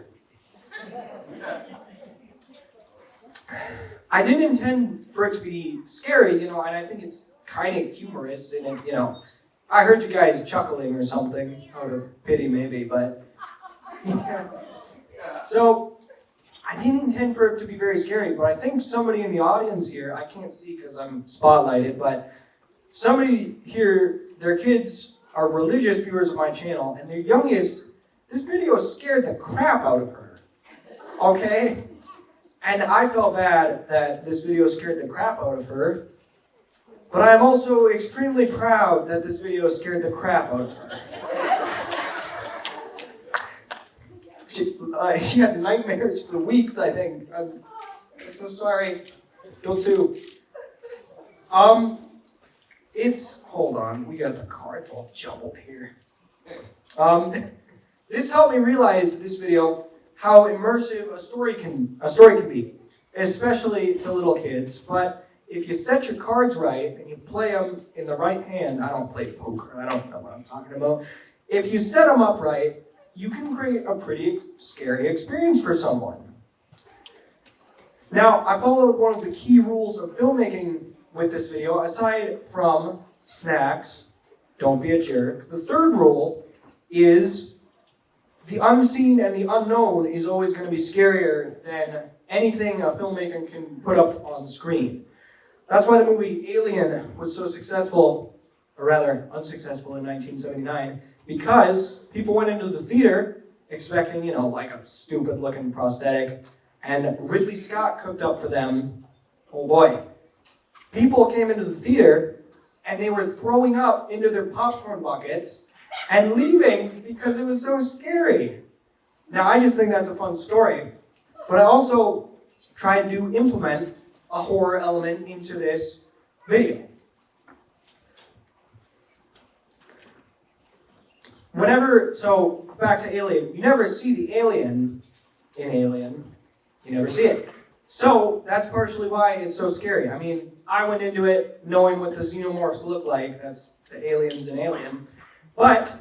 A: I didn't intend for it to be scary, you know, and I think it's kind of humorous, and you know, I heard you guys chuckling or something out of pity, maybe, but yeah. So I didn't intend for it to be very scary, but I think somebody in the audience here, I can't see because I'm spotlighted, but somebody here, their kids are religious viewers of my channel, and their youngest, this video scared the crap out of her, okay? And I felt bad that this video scared the crap out of her, but I'm also extremely proud that this video scared the crap out of her. She had nightmares for weeks, I think. I'm so sorry. Don't sue. Hold on, we got the cards all jumbled here. This helped me realize, this video, how immersive a story can be, especially to little kids. But if you set your cards right and you play them in the right hand, I don't play poker, I don't know what I'm talking about. If you set them up right, you can create a pretty scary experience for someone. Now, I followed one of the key rules of filmmaking with this video, aside from snacks, don't be a jerk. The third rule is the unseen and the unknown is always going to be scarier than anything a filmmaker can put up on screen. That's why the movie Alien was so successful, or rather unsuccessful in 1979, because people went into the theater expecting, you know, like a stupid looking prosthetic, and Ridley Scott cooked up for them, oh boy. People came into the theater and they were throwing up into their popcorn buckets and leaving because it was so scary. Now, I just think that's a fun story, but I also tried to implement a horror element into this video. So back to Alien, you never see the alien in Alien, you never see it. So that's partially why it's so scary. I mean, I went into it knowing what the xenomorphs look like, that's the aliens in Alien. But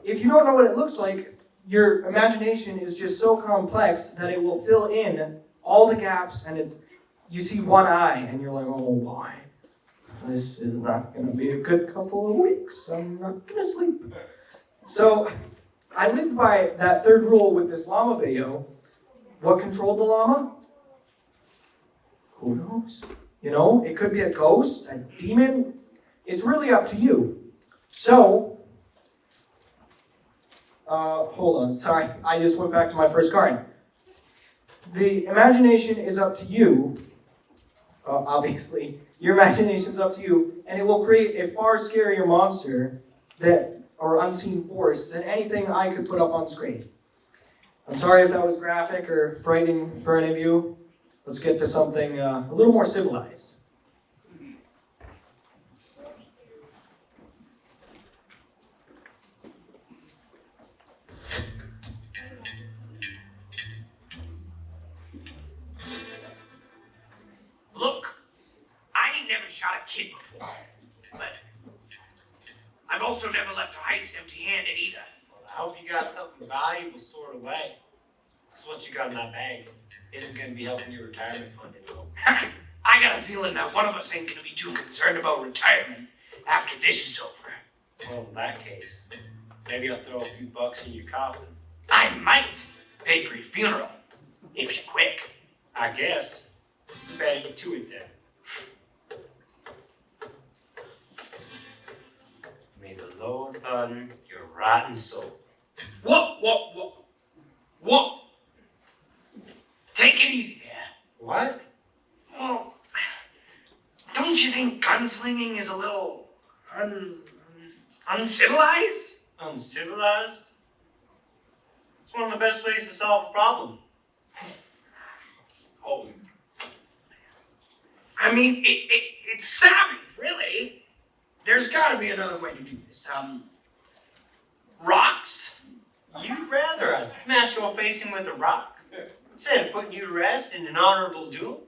A: if you don't know what it looks like, your imagination is just so complex that it will fill in all the gaps, and you see one eye and you're like, oh boy, this is not gonna be a good couple of weeks. I'm not gonna sleep. So I lived by that third rule with this llama video. What controlled the llama? Who knows? You know, it could be a ghost, a demon. It's really up to you. So, hold on, sorry, I just went back to my first card. The imagination is up to you. Obviously, your imagination is up to you, and it will create a far scarier monster or unseen force than anything I could put up on screen. I'm sorry if that was graphic or frightening for any of you. Let's get to something a little more civilized.
I: Look, I ain't never shot a kid before, but I've also never left a heist empty-handed either.
J: Well, I hope you got something valuable stored away. Because what you got in that bag isn't going to be helping your retirement fund at all.
I: I got a feeling that one of us ain't gonna be too concerned about retirement after this is over.
J: Well, in that case, maybe I'll throw a few bucks in your coffin.
I: I might pay for your funeral, if you're quick.
J: I guess. Better get to it then. May the Lord pardon your rotten soul.
I: Whoa! Take it easy there.
J: What?
I: Well, don't you think gunslinging is a little uncivilized?
J: Uncivilized? It's one of the best ways to solve a problem.
I: Oh. I mean, it's savage, really. There's gotta be another way to do this. Rocks?
J: You'd rather I smash your face in with a rock instead of putting you to rest in an honorable duel?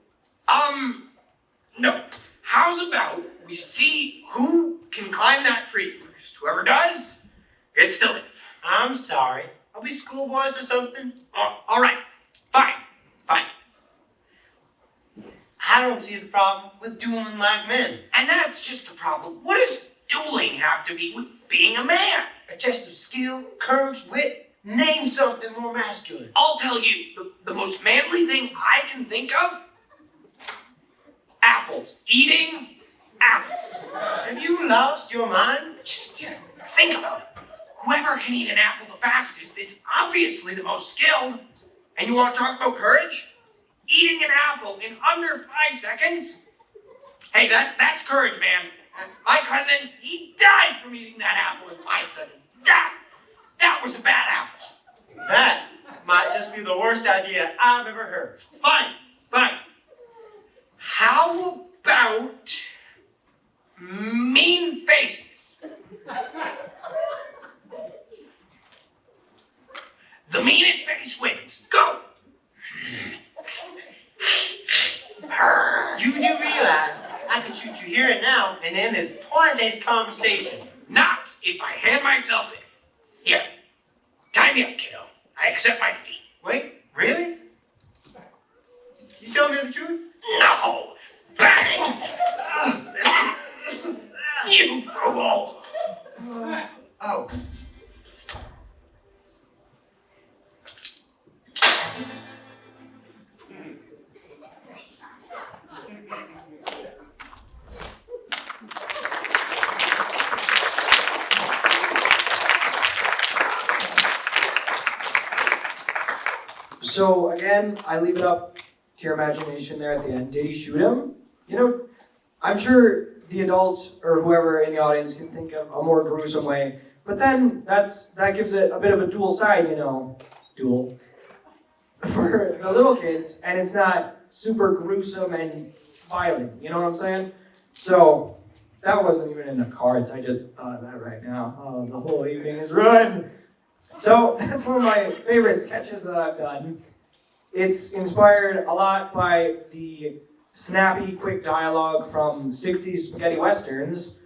I: No. How's about we see who can climb that tree first? Whoever does, gets to live.
J: I'm sorry. Are we schoolboys or something?
I: All right. Fine.
J: I don't see the problem with dueling like men.
I: And that's just the problem. What does dueling have to be with being a man?
J: A test of skill, courage, wit. Name something more masculine.
I: I'll tell you, the most manly thing I can think of, apples. Eating apples.
J: Have you lost your mind?
I: Just think about it. Whoever can eat an apple the fastest is obviously the most skilled. And you want to talk about courage? Eating an apple in under 5 seconds? Hey, that's courage, man. My cousin, he died from eating that apple in 5 seconds. That was a bad apple.
J: That might just be the worst idea I've ever heard.
I: Fine. How about mean faces? The meanest face wins. Go!
J: You do realize I could shoot you here and now and end this pointless conversation.
I: Not if I hand myself in. Here, tie me up, kiddo. I accept my defeat.
J: Wait, really? You tell me the truth?
I: No! Bang! You fool!
J: Oh.
A: So again, I leave it up to your imagination there at the end. Did he shoot him? You know, I'm sure the adults or whoever in the audience can think of a more gruesome way. But then that gives it a bit of a dual side, duel for the little kids, and it's not super gruesome and violent. You know what I'm saying? So that wasn't even in the cards. I just thought of that right now. Oh, the whole evening is ruined. So that's one of my favorite sketches that I've done. It's inspired a lot by the snappy, quick dialogue from 60s spaghetti westerns.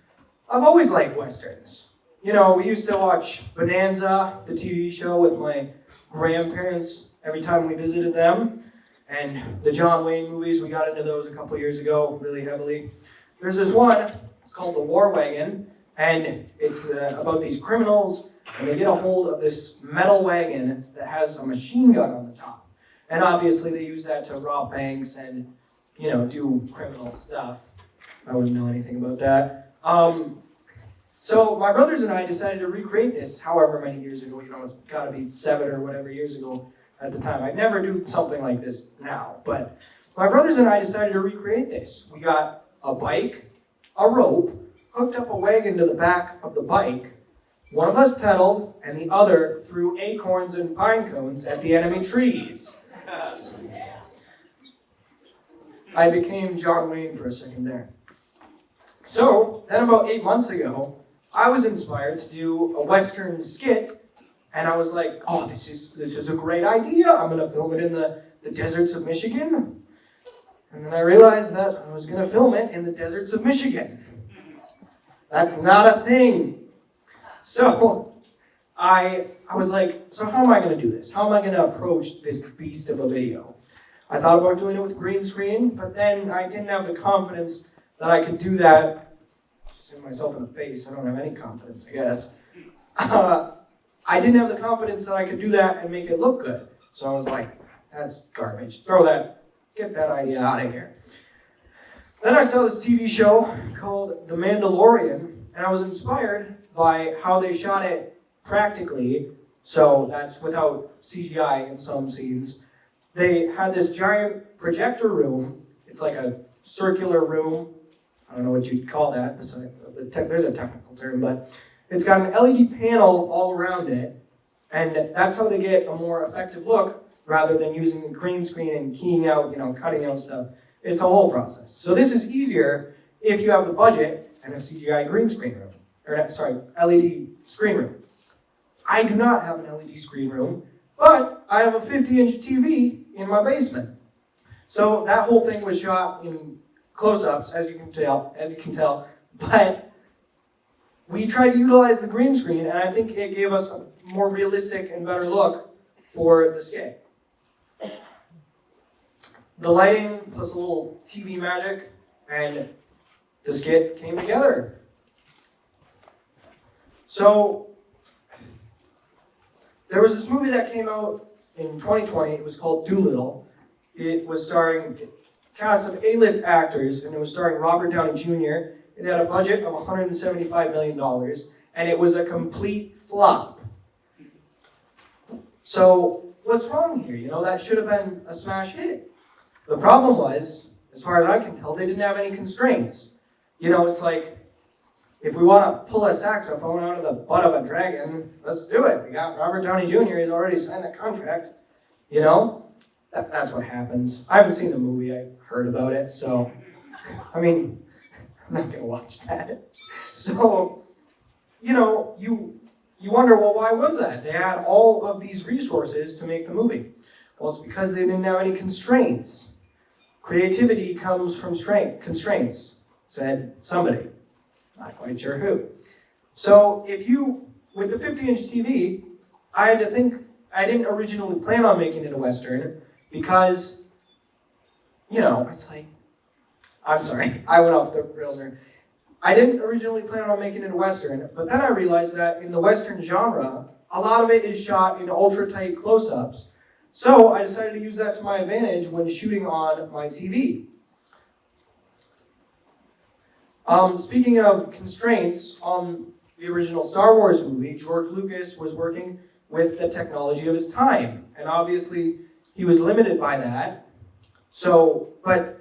A: I've always liked westerns. We used to watch Bonanza, the TV show, with my grandparents every time we visited them. And the John Wayne movies, we got into those a couple years ago really heavily. There's this one, it's called The War Wagon, and it's about these criminals, and they get a hold of this metal wagon that has a machine gun on the top. And obviously they use that to rob banks and, do criminal stuff. I wouldn't know anything about that. So my brothers and I decided to recreate this however many years ago. It's got to be 7 or whatever years ago at the time. I'd never do something like this now, but my brothers and I decided to recreate this. We got a bike, a rope, hooked up a wagon to the back of the bike. One of us pedaled, and the other threw acorns and pine cones at the enemy trees. I became John Wayne for a second there. So, then about 8 months ago, I was inspired to do a Western skit, and I was like, oh, this is a great idea. I'm going to film it in the deserts of Michigan. And then I realized that I was going to film it in the deserts of Michigan. That's not a thing. So I was like, so how am I going to do this? How am I going to approach this beast of a video? I thought about doing it with green screen, but then I didn't have the confidence that I could do that. Just hit myself in the face. I don't have any confidence, I guess. I didn't have the confidence that I could do that and make it look good. So I was like, that's garbage. Get that idea out of here. Then I saw this TV show called The Mandalorian, and I was inspired by how they shot it practically, so that's without CGI in some scenes. They had this giant projector room. It's like a circular room. I don't know what you'd call that. There's a technical term, but it's got an LED panel all around it, and that's how they get a more effective look rather than using a green screen and keying out, cutting out stuff. It's a whole process. So this is easier if you have the budget and a CGI green screen room, LED screen room. I do not have an LED screen room, but I have a 50-inch TV in my basement. So that whole thing was shot in close-ups, as you can tell, but we tried to utilize the green screen, and I think it gave us a more realistic and better look for the skit. The lighting plus a little TV magic and the skit came together. So there was this movie that came out in 2020. It was called Duel. It was starring a cast of A-list actors, and it was starring Robert Downey Jr. It had a budget of $175 million, and it was a complete flop. So what's wrong here? That should have been a smash hit. The problem was, as far as I can tell, they didn't have any constraints. It's like, if we want to pull a saxophone out of the butt of a dragon, let's do it. We got Robert Downey Jr., he's already signed a contract. That's what happens. I haven't seen the movie, I heard about it, so, I'm not going to watch that. So, you wonder, well, why was that? They had all of these resources to make the movie. Well, it's because they didn't have any constraints. Creativity comes from constraints, said somebody. Not quite sure who. So with the 50-inch TV, I had to think, I didn't originally plan on making it a Western because, it's like, I'm sorry, I went off the rails there. I didn't originally plan on making it a Western, but then I realized that in the Western genre, a lot of it is shot in ultra-tight close-ups. So I decided to use that to my advantage when shooting on my TV. Speaking of constraints, on the original Star Wars movie, George Lucas was working with the technology of his time. And obviously, he was limited by that. But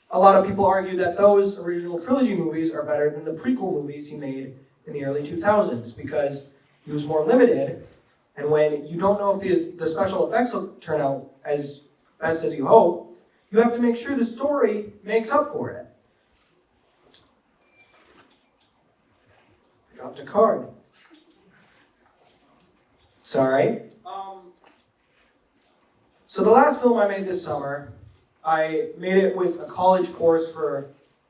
A: a lot of people argue that those original trilogy movies are better than the prequel movies he made in the early 2000s because he was more limited. And when you don't know if the special effects will turn out as best as you hope, you have to make sure the story makes up for it. I dropped a card. Sorry. So the last film I made this summer, I made it with a college course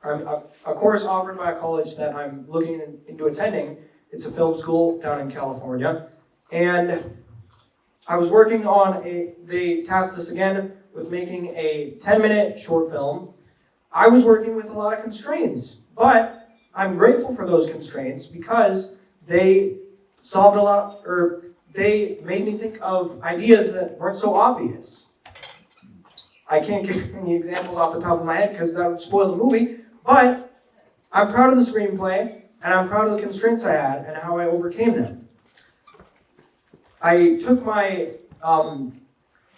A: a course offered by a college that I'm looking into attending. It's a film school down in California. And I was working on they tasked us again with making a 10-minute short film. I was working with a lot of constraints, but I'm grateful for those constraints because they solved a lot, or they made me think of ideas that weren't so obvious. I can't give any examples off the top of my head because that would spoil the movie, but I'm proud of the screenplay. and I'm proud of the constraints I had and how I overcame them. I took my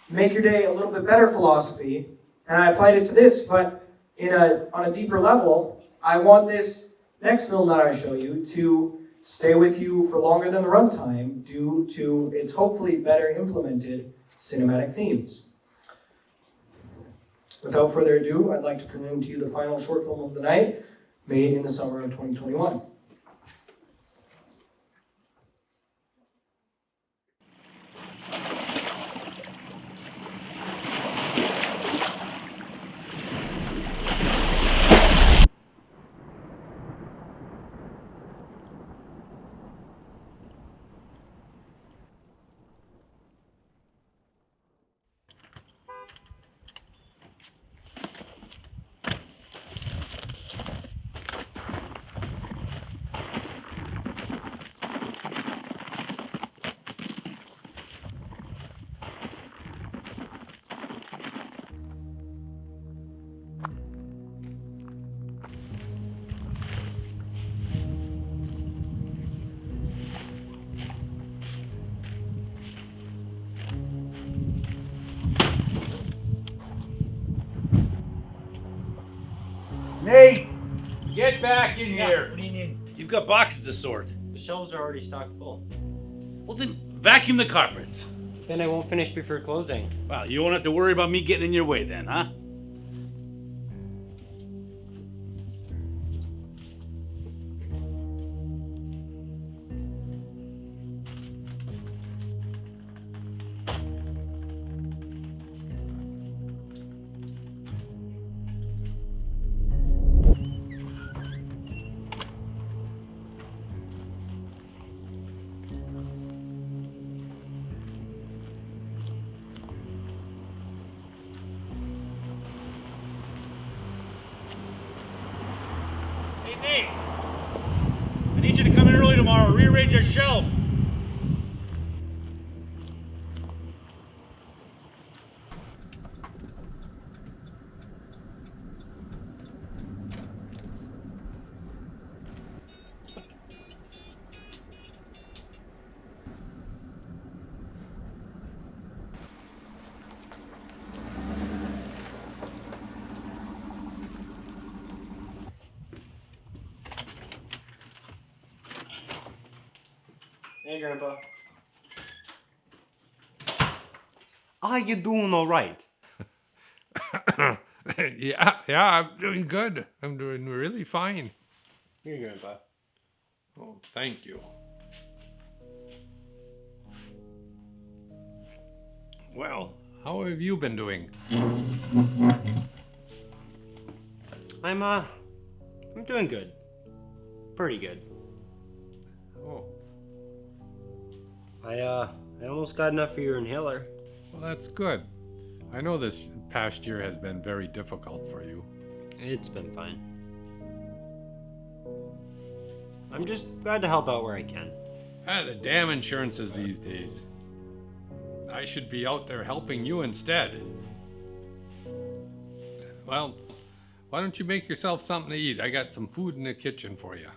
A: make your day a little bit better philosophy and I applied it to this, but on a deeper level, I want this next film that I show you to stay with you for longer than the runtime due to its hopefully better implemented cinematic themes. Without further ado, I'd like to present to you the final short film of the night, made in the summer of 2021.
E: Nate! Get back in here!
K: What do you need?
L: You've got boxes to sort.
K: The shelves are already stocked full.
L: Well then, vacuum the carpets.
B: Then I won't finish before closing.
L: Well, you won't have to worry about me getting in your way then, huh? Hey, I need you to come in early tomorrow, rearrange your shelf.
B: Hey, Grandpa.
E: Are you doing all right?
G: Yeah, I'm doing good. I'm doing really fine.
B: Here, Grandpa.
G: Oh, thank you. Well, how have you been doing?
B: I'm doing good. Pretty good.
G: Oh,
B: I almost got enough for your inhaler.
G: well, that's good. I know this past year has been very difficult for you.
B: It's been fine. I'm just glad to help out where I can.
G: The damn insurances these days. I should be out there helping you instead. Well, why don't you make yourself something to eat? I got some food in the kitchen for you.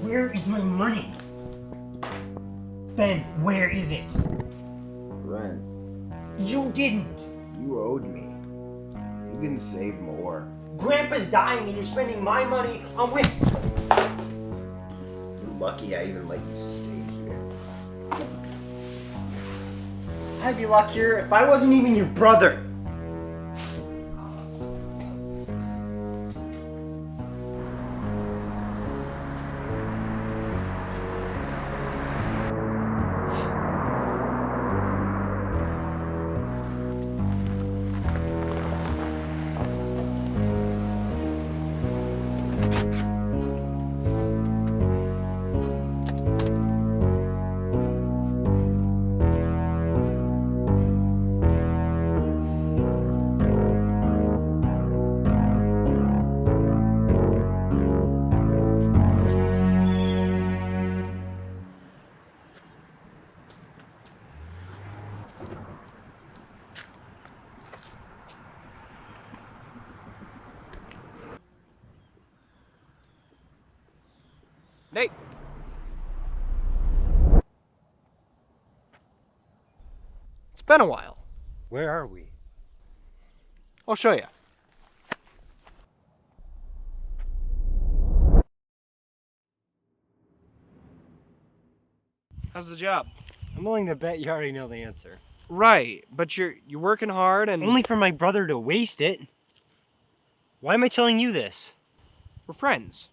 K: Where is my money? Ben, where is it?
M: Rent.
K: You didn't.
M: You owed me. You can save more.
K: Grandpa's dying and you're spending my money on whiskey.
M: You're lucky I even let you stay here.
K: I'd be luckier if I wasn't even your brother.
D: Nate! It's been a while.
E: Where are we?
D: I'll show you. How's the job?
E: I'm willing to bet you already know the answer.
D: Right, but you're working hard and
E: Only for my brother to waste it. Why am I telling you this?
D: we're friends.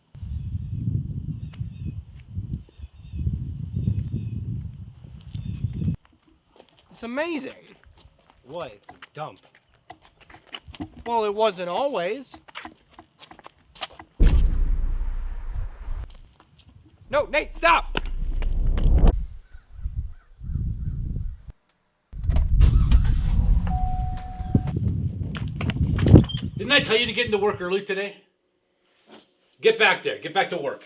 D: It's amazing.
E: What? It's a dump.
D: Well, it wasn't always. No, Nate, stop!
L: Didn't I tell you to get into work early today? Get back there. Get back to work.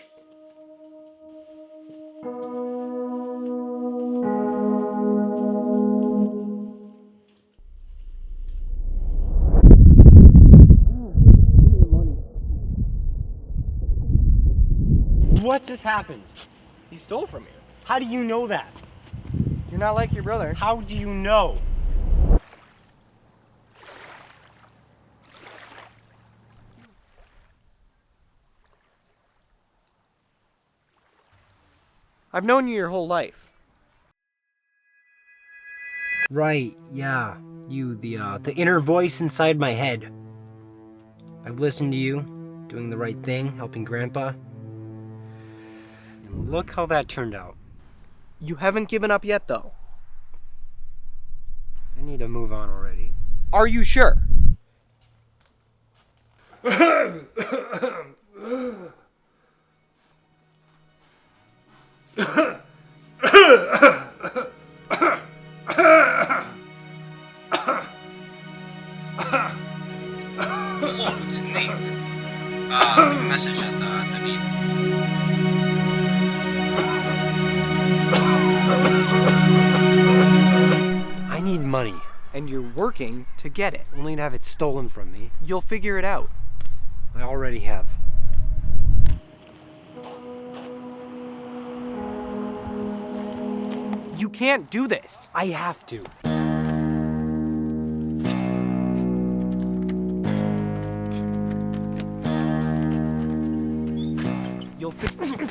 E: What just happened?
D: He stole from you.
E: How do you know that?
D: You're not like your brother.
E: How do you know?
D: I've known you your whole life.
K: Right, yeah. You, the inner voice inside my head. I've listened to you, doing the right thing, helping Grandpa. And look how that turned out.
D: You haven't given up yet, though.
K: I need to move on already.
D: Are you sure?
N: Hello, it's Nate. Leave a message at the meeting.
K: I need money.
D: And you're working to get it.
K: Only to have it stolen from me.
D: You'll figure it out.
K: I already have.
D: You can't do this.
K: I have to.
D: You'll figure.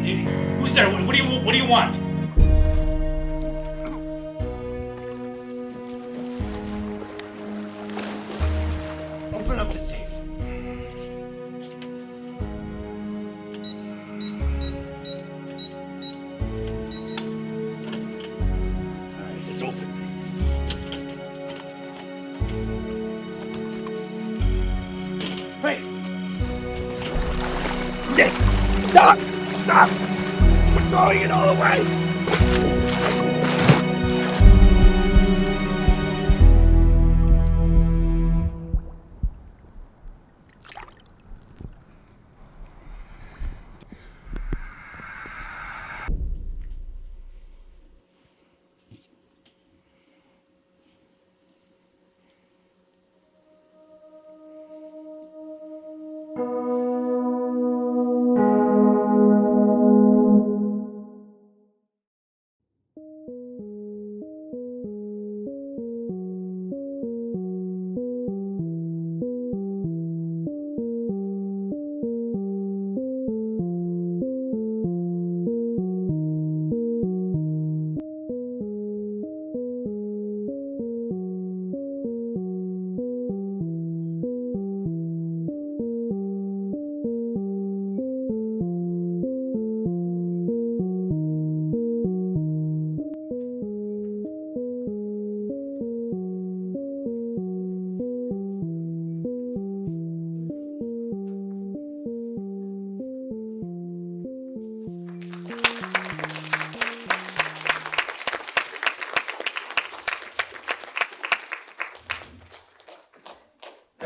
L: Hey, who's there? What do you want? Open up the safe. All right, it's open. Hey! Stop! Stop! We're throwing it all away!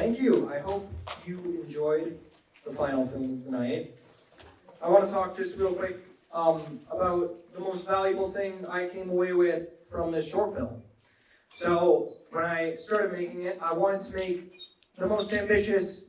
A: Thank you. I hope you enjoyed the final film of the night. I want to talk just real quick about the most valuable thing I came away with from this short film. So when I started making it, I wanted to make the most ambitious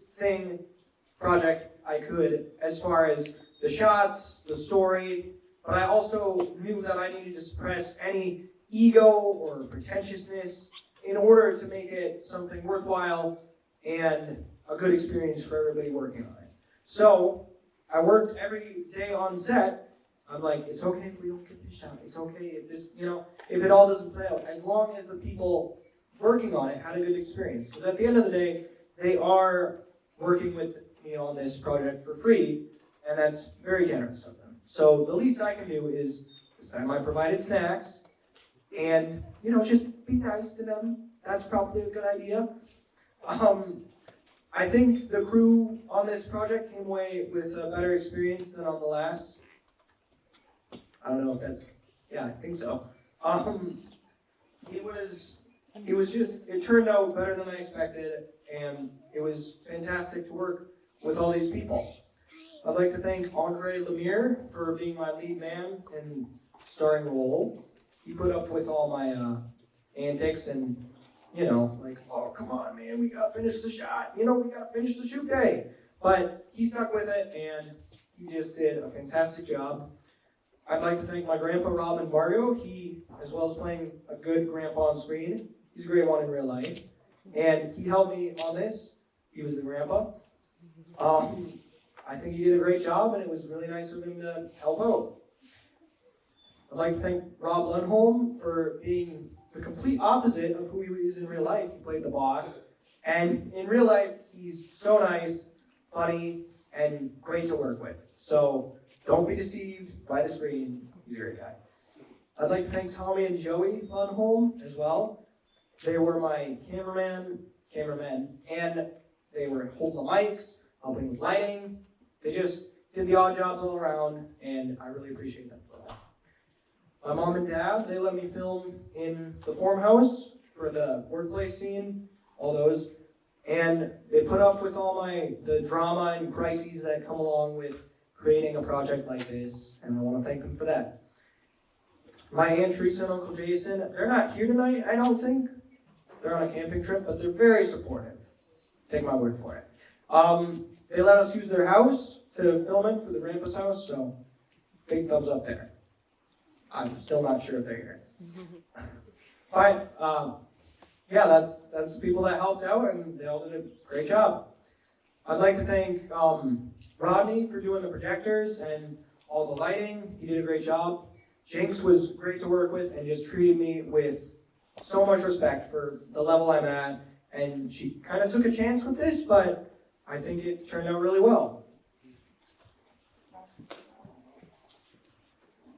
A: project I could as far as the shots, the story, but I also knew that I needed to suppress any ego or pretentiousness in order to make it something worthwhile and a good experience for everybody working on it. So I worked every day on set. I'm like, it's okay if we don't get this shot. It's okay if this, if it all doesn't play out, as long as the people working on it had a good experience. Because at the end of the day, they are working with me on this project for free, and that's very generous of them. So the least I can do is, this time I provided snacks, and, just be nice to them. That's probably a good idea. I think the crew on this project came away with a better experience than on the last. I don't know if that's, yeah, I think so. It turned out better than I expected, and it was fantastic to work with all these people. I'd like to thank Andre Lemire for being my lead man and starring role. He put up with all my antics and, like, oh, come on, man, we gotta finish the shot. We gotta finish the shoot day. But he stuck with it, and he just did a fantastic job. I'd like to thank my grandpa, Robin Vargo. He, as well as playing a good grandpa on screen, he's a great one in real life. And he helped me on this. He was the grandpa. I think he did a great job, and it was really nice of him to help out. I'd like to thank Rob Lundholm for being the complete opposite of who he is in real life. He played the boss. And in real life, he's so nice, funny, and great to work with. So don't be deceived by the screen. He's a great guy. I'd like to thank Tommy and Joey Lundholm as well. They were my cameramen, and they were holding the mics, helping with lighting. They just did the odd jobs all around, and I really appreciate them for that. My mom and dad, they let me film in the farmhouse for the workplace scene, all those. And they put up with all the drama and crises that come along with creating a project like this, and I want to thank them for that. My Aunt Teresa and Uncle Jason, they're not here tonight, I don't think. They're on a camping trip, but they're very supportive. Take my word for it. They let us use their house to film it for the grandpa's house, so big thumbs up there. I'm still not sure if they're here. Fine. Yeah, that's the people that helped out, and they all did a great job. I'd like to thank Rodney for doing the projectors and all the lighting. He did a great job. Jinx was great to work with and just treated me with so much respect for the level I'm at. And she kind of took a chance with this, but I think it turned out really well.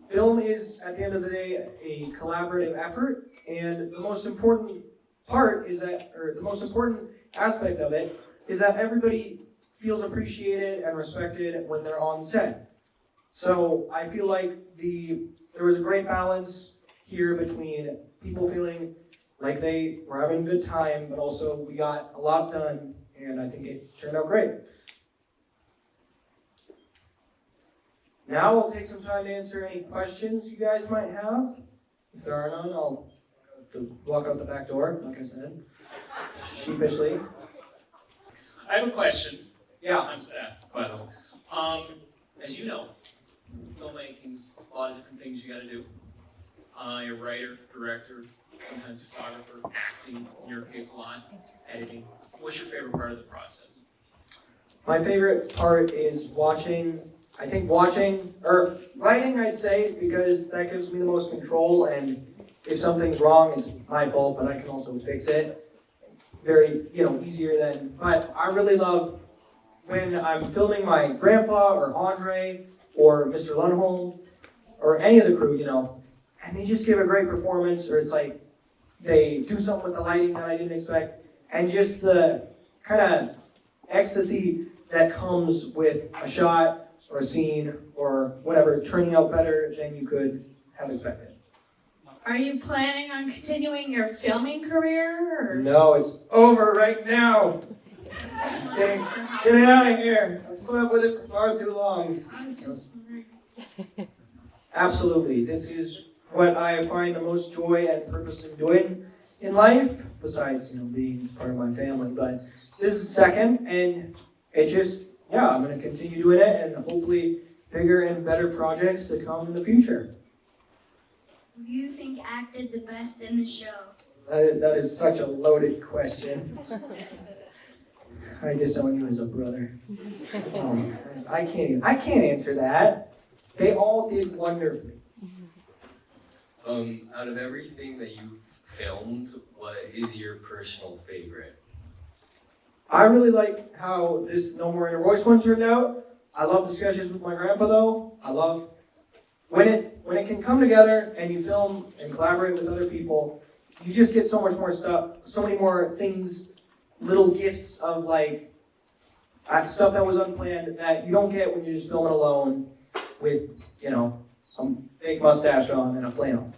A: Film is, at the end of the day, a collaborative effort, and the most important aspect of it is that everybody feels appreciated and respected when they're on set. So I feel like there was a great balance here between people feeling like they were having a good time, but also we got a lot done, and I think it turned out great. Now I'll take some time to answer any questions you guys might have. If there are none, I'll walk out the back door, like I said, sheepishly.
O: I have a question.
A: Yeah.
O: I'm staff, by the way. As you know, filmmaking's a lot of different things you gotta do. You're a writer, director, sometimes photographer, acting, in your case a lot, editing. What's your favorite part of the process?
A: My favorite part is writing, I'd say, because that gives me the most control, and if something's wrong, it's my fault, but I can also fix it. Very, easier than, but I really love when I'm filming my grandpa or Andre or Mr. Lundholm or any of the crew, and they just give a great performance, or it's like they do something with the lighting that I didn't expect, and just the kind of ecstasy that comes with a shot or a scene or whatever turning out better than you could have expected.
P: Are you planning on continuing your filming career? Or?
A: No, it's over right now. Get it out of here. I've put up with it for far too long. Absolutely. This is what I find the most joy and purpose in doing in life, besides, being part of my family. But this is second, and it just, I'm going to continue doing it, and hopefully bigger and better projects to come in the future.
P: Who do you think acted the best in the show?
A: That is such a loaded question. I disown you as a brother. I can't answer that. They all did wonderfully.
Q: Out of everything that you filmed, what is your personal favorite?
A: I really like how this No More Inner Voice one turned out. I love the sketches with my grandpa though. I love when it can come together and you film and collaborate with other people, you just get so much more stuff, so many more things, little gifts of like stuff that was unplanned that you don't get when you're just filming alone with, a big mustache on and a flannel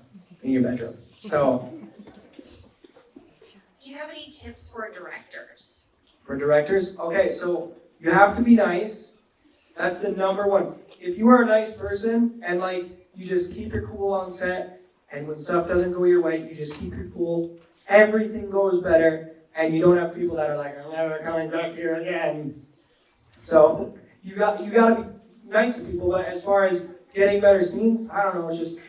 A: in your bedroom. So,
R: Do you have any tips for directors?
A: for directors, okay, so you have to be nice. That's the number one. If you are a nice person and you just keep your cool on set, and when stuff doesn't go your way, you just keep your cool, everything goes better, and you don't have people that are like, I'm never coming back here again. So you got to be nice to people, but as far as getting better scenes, I don't know, it's just,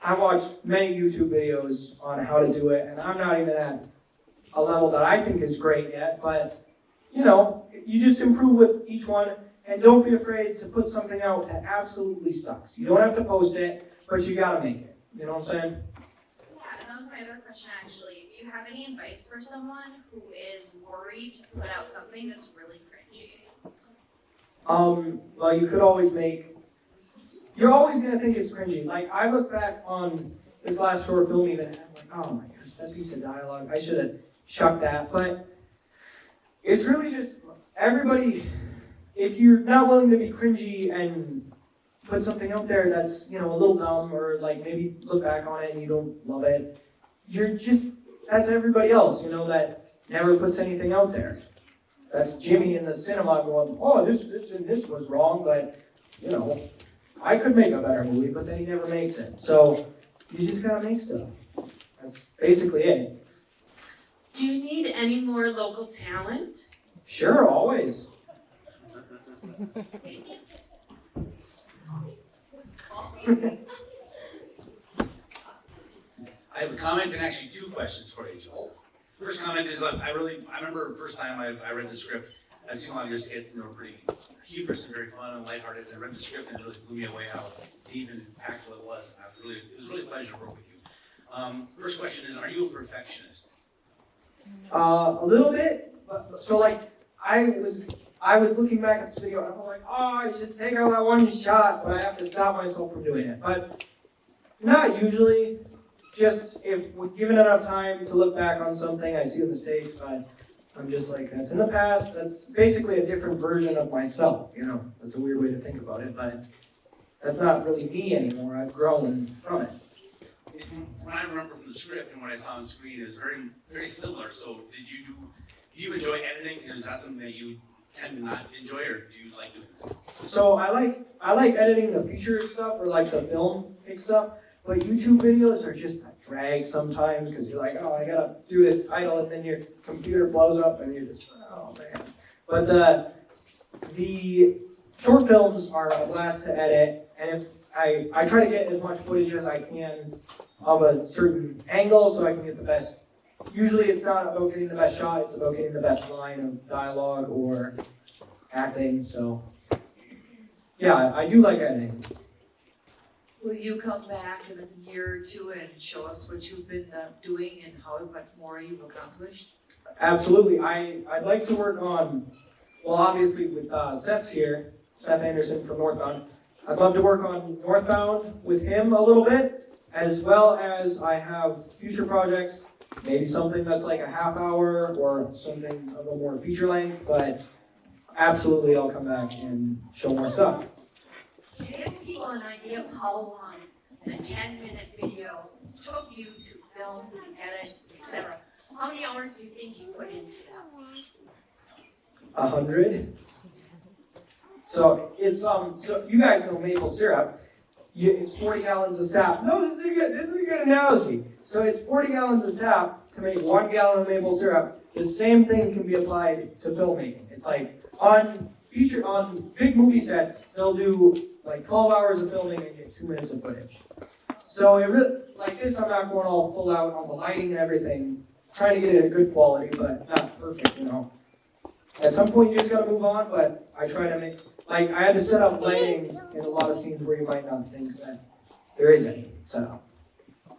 A: I watched many YouTube videos on how to do it, and I'm not even at a level that I think is great yet, but you just improve with each one, and don't be afraid to put something out that absolutely sucks. You don't have to post it, but you gotta make it. You know what I'm saying?
R: Yeah, and that was my other question actually. Do you have any advice for someone who is worried to put out something that's really cringy?
A: Well, you could always you're always gonna think it's cringy. Like, I look back on this last short film even, and I'm like, oh my gosh, that piece of dialogue, I should have chucked that. But it's really just, everybody, if you're not willing to be cringy and put something out there that's, a little dumb, or maybe look back on it and you don't love it, that's everybody else, that never puts anything out there. That's Jimmy in the cinema going, oh, this and this was wrong, but, I could make a better movie, but then he never makes it. So, you just gotta make stuff. That's basically it.
S: Do you need any more local talent?
A: Sure, always.
L: I have a comment and actually two questions for you, Jozef. First comment is, I remember the first time I read the script, I've seen a lot of your skits and they were pretty humorous and very fun and lighthearted. And I read the script and it really blew me away how deep and impactful it was. It was really a pleasure to work with you. First question is, are you a perfectionist?
A: A little bit, but so I was looking back at this video and I'm like, oh, I should take out that one shot, but I have to stop myself from doing it. But not usually. Just if given enough time to look back on something, I see the mistakes, but I'm just like, that's in the past. That's basically a different version of myself. That's a weird way to think about it, but that's not really me anymore. I've grown from it.
L: What I remember from the script and what I saw on screen is very, very similar. So did you enjoy editing? Is that something that you tend to not enjoy, or do you like doing it?
A: So I like editing the feature stuff or the film stuff, but YouTube videos are just a drag sometimes because you're like, oh, I gotta do this title, and then your computer blows up and you're just, oh man. But the short films are a blast to edit, and if I try to get as much footage as I can of a certain angle so I can get the best. Usually it's not about getting the best shot, it's about getting the best line of dialogue or acting, so yeah, I do like editing.
S: Will you come back in a year or two and show us what you've been doing and how much more you've accomplished?
A: Absolutely. I'd like to work on, well, obviously with Seth's here, Seth Anderson from Northbound. I'd love to work on Northbound with him a little bit, as well as I have future projects, maybe something that's like a half hour or something a little more feature length, but absolutely I'll come back and show more stuff.
T: Give people an idea of how long the 10-minute video took you to film, edit, etc. How many hours do you think you put into that?
A: 100. So it's so you guys know maple syrup. It's 40 gallons of sap. No, this is a good analogy. So it's 40 gallons of sap to make 1 gallon of maple syrup. The same thing can be applied to filmmaking. It's like on big movie sets, they'll do like 12 hours of filming and get 2 minutes of footage. So it really, like this, I'm not going all full out on the lighting and everything, trying to get it at good quality, but not perfect, you know. At some point, you just gotta move on, but I try to make, like, I had to set up lighting in a lot of scenes where you might not think that there is any set up.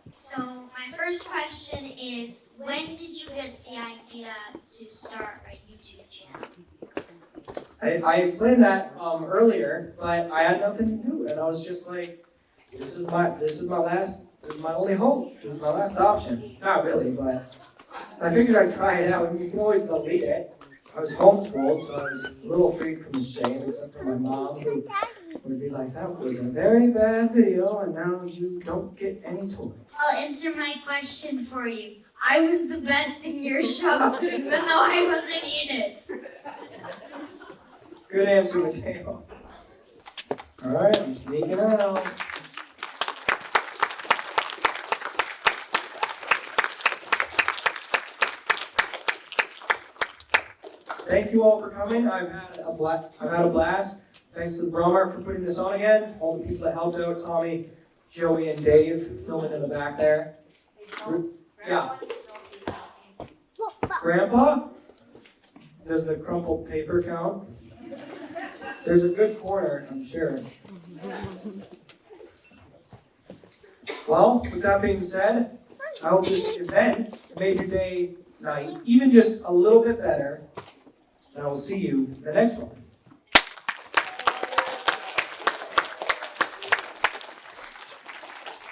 P: So my first question is, when did you get the idea to start a YouTube channel?
A: I explained that earlier, but I had nothing to do, and I was just like, this is my only hope. This is my last option. Not really, but I figured I'd try it out, and you can always delete it. I was homeschooled, so I was a little free from the shame, except for my mom, who would be like, that was a very bad video, and now you don't get any toys.
P: I'll answer my question for you. I was the best in your show, even though I wasn't in it.
A: Good answer, Mateo. All right, I'm sneaking out. Thank you all for coming. I've had a blast. Thanks to the Braumart for putting this on again. All the people that helped out, Tommy, Joey, and Dave, filming in the back there. Yeah. Grandpa? Does the crumpled paper count? There's a good corner, I'm sure. Well, with that being said, I hope this event made your day tonight even just a little bit better. And I will see you the next one.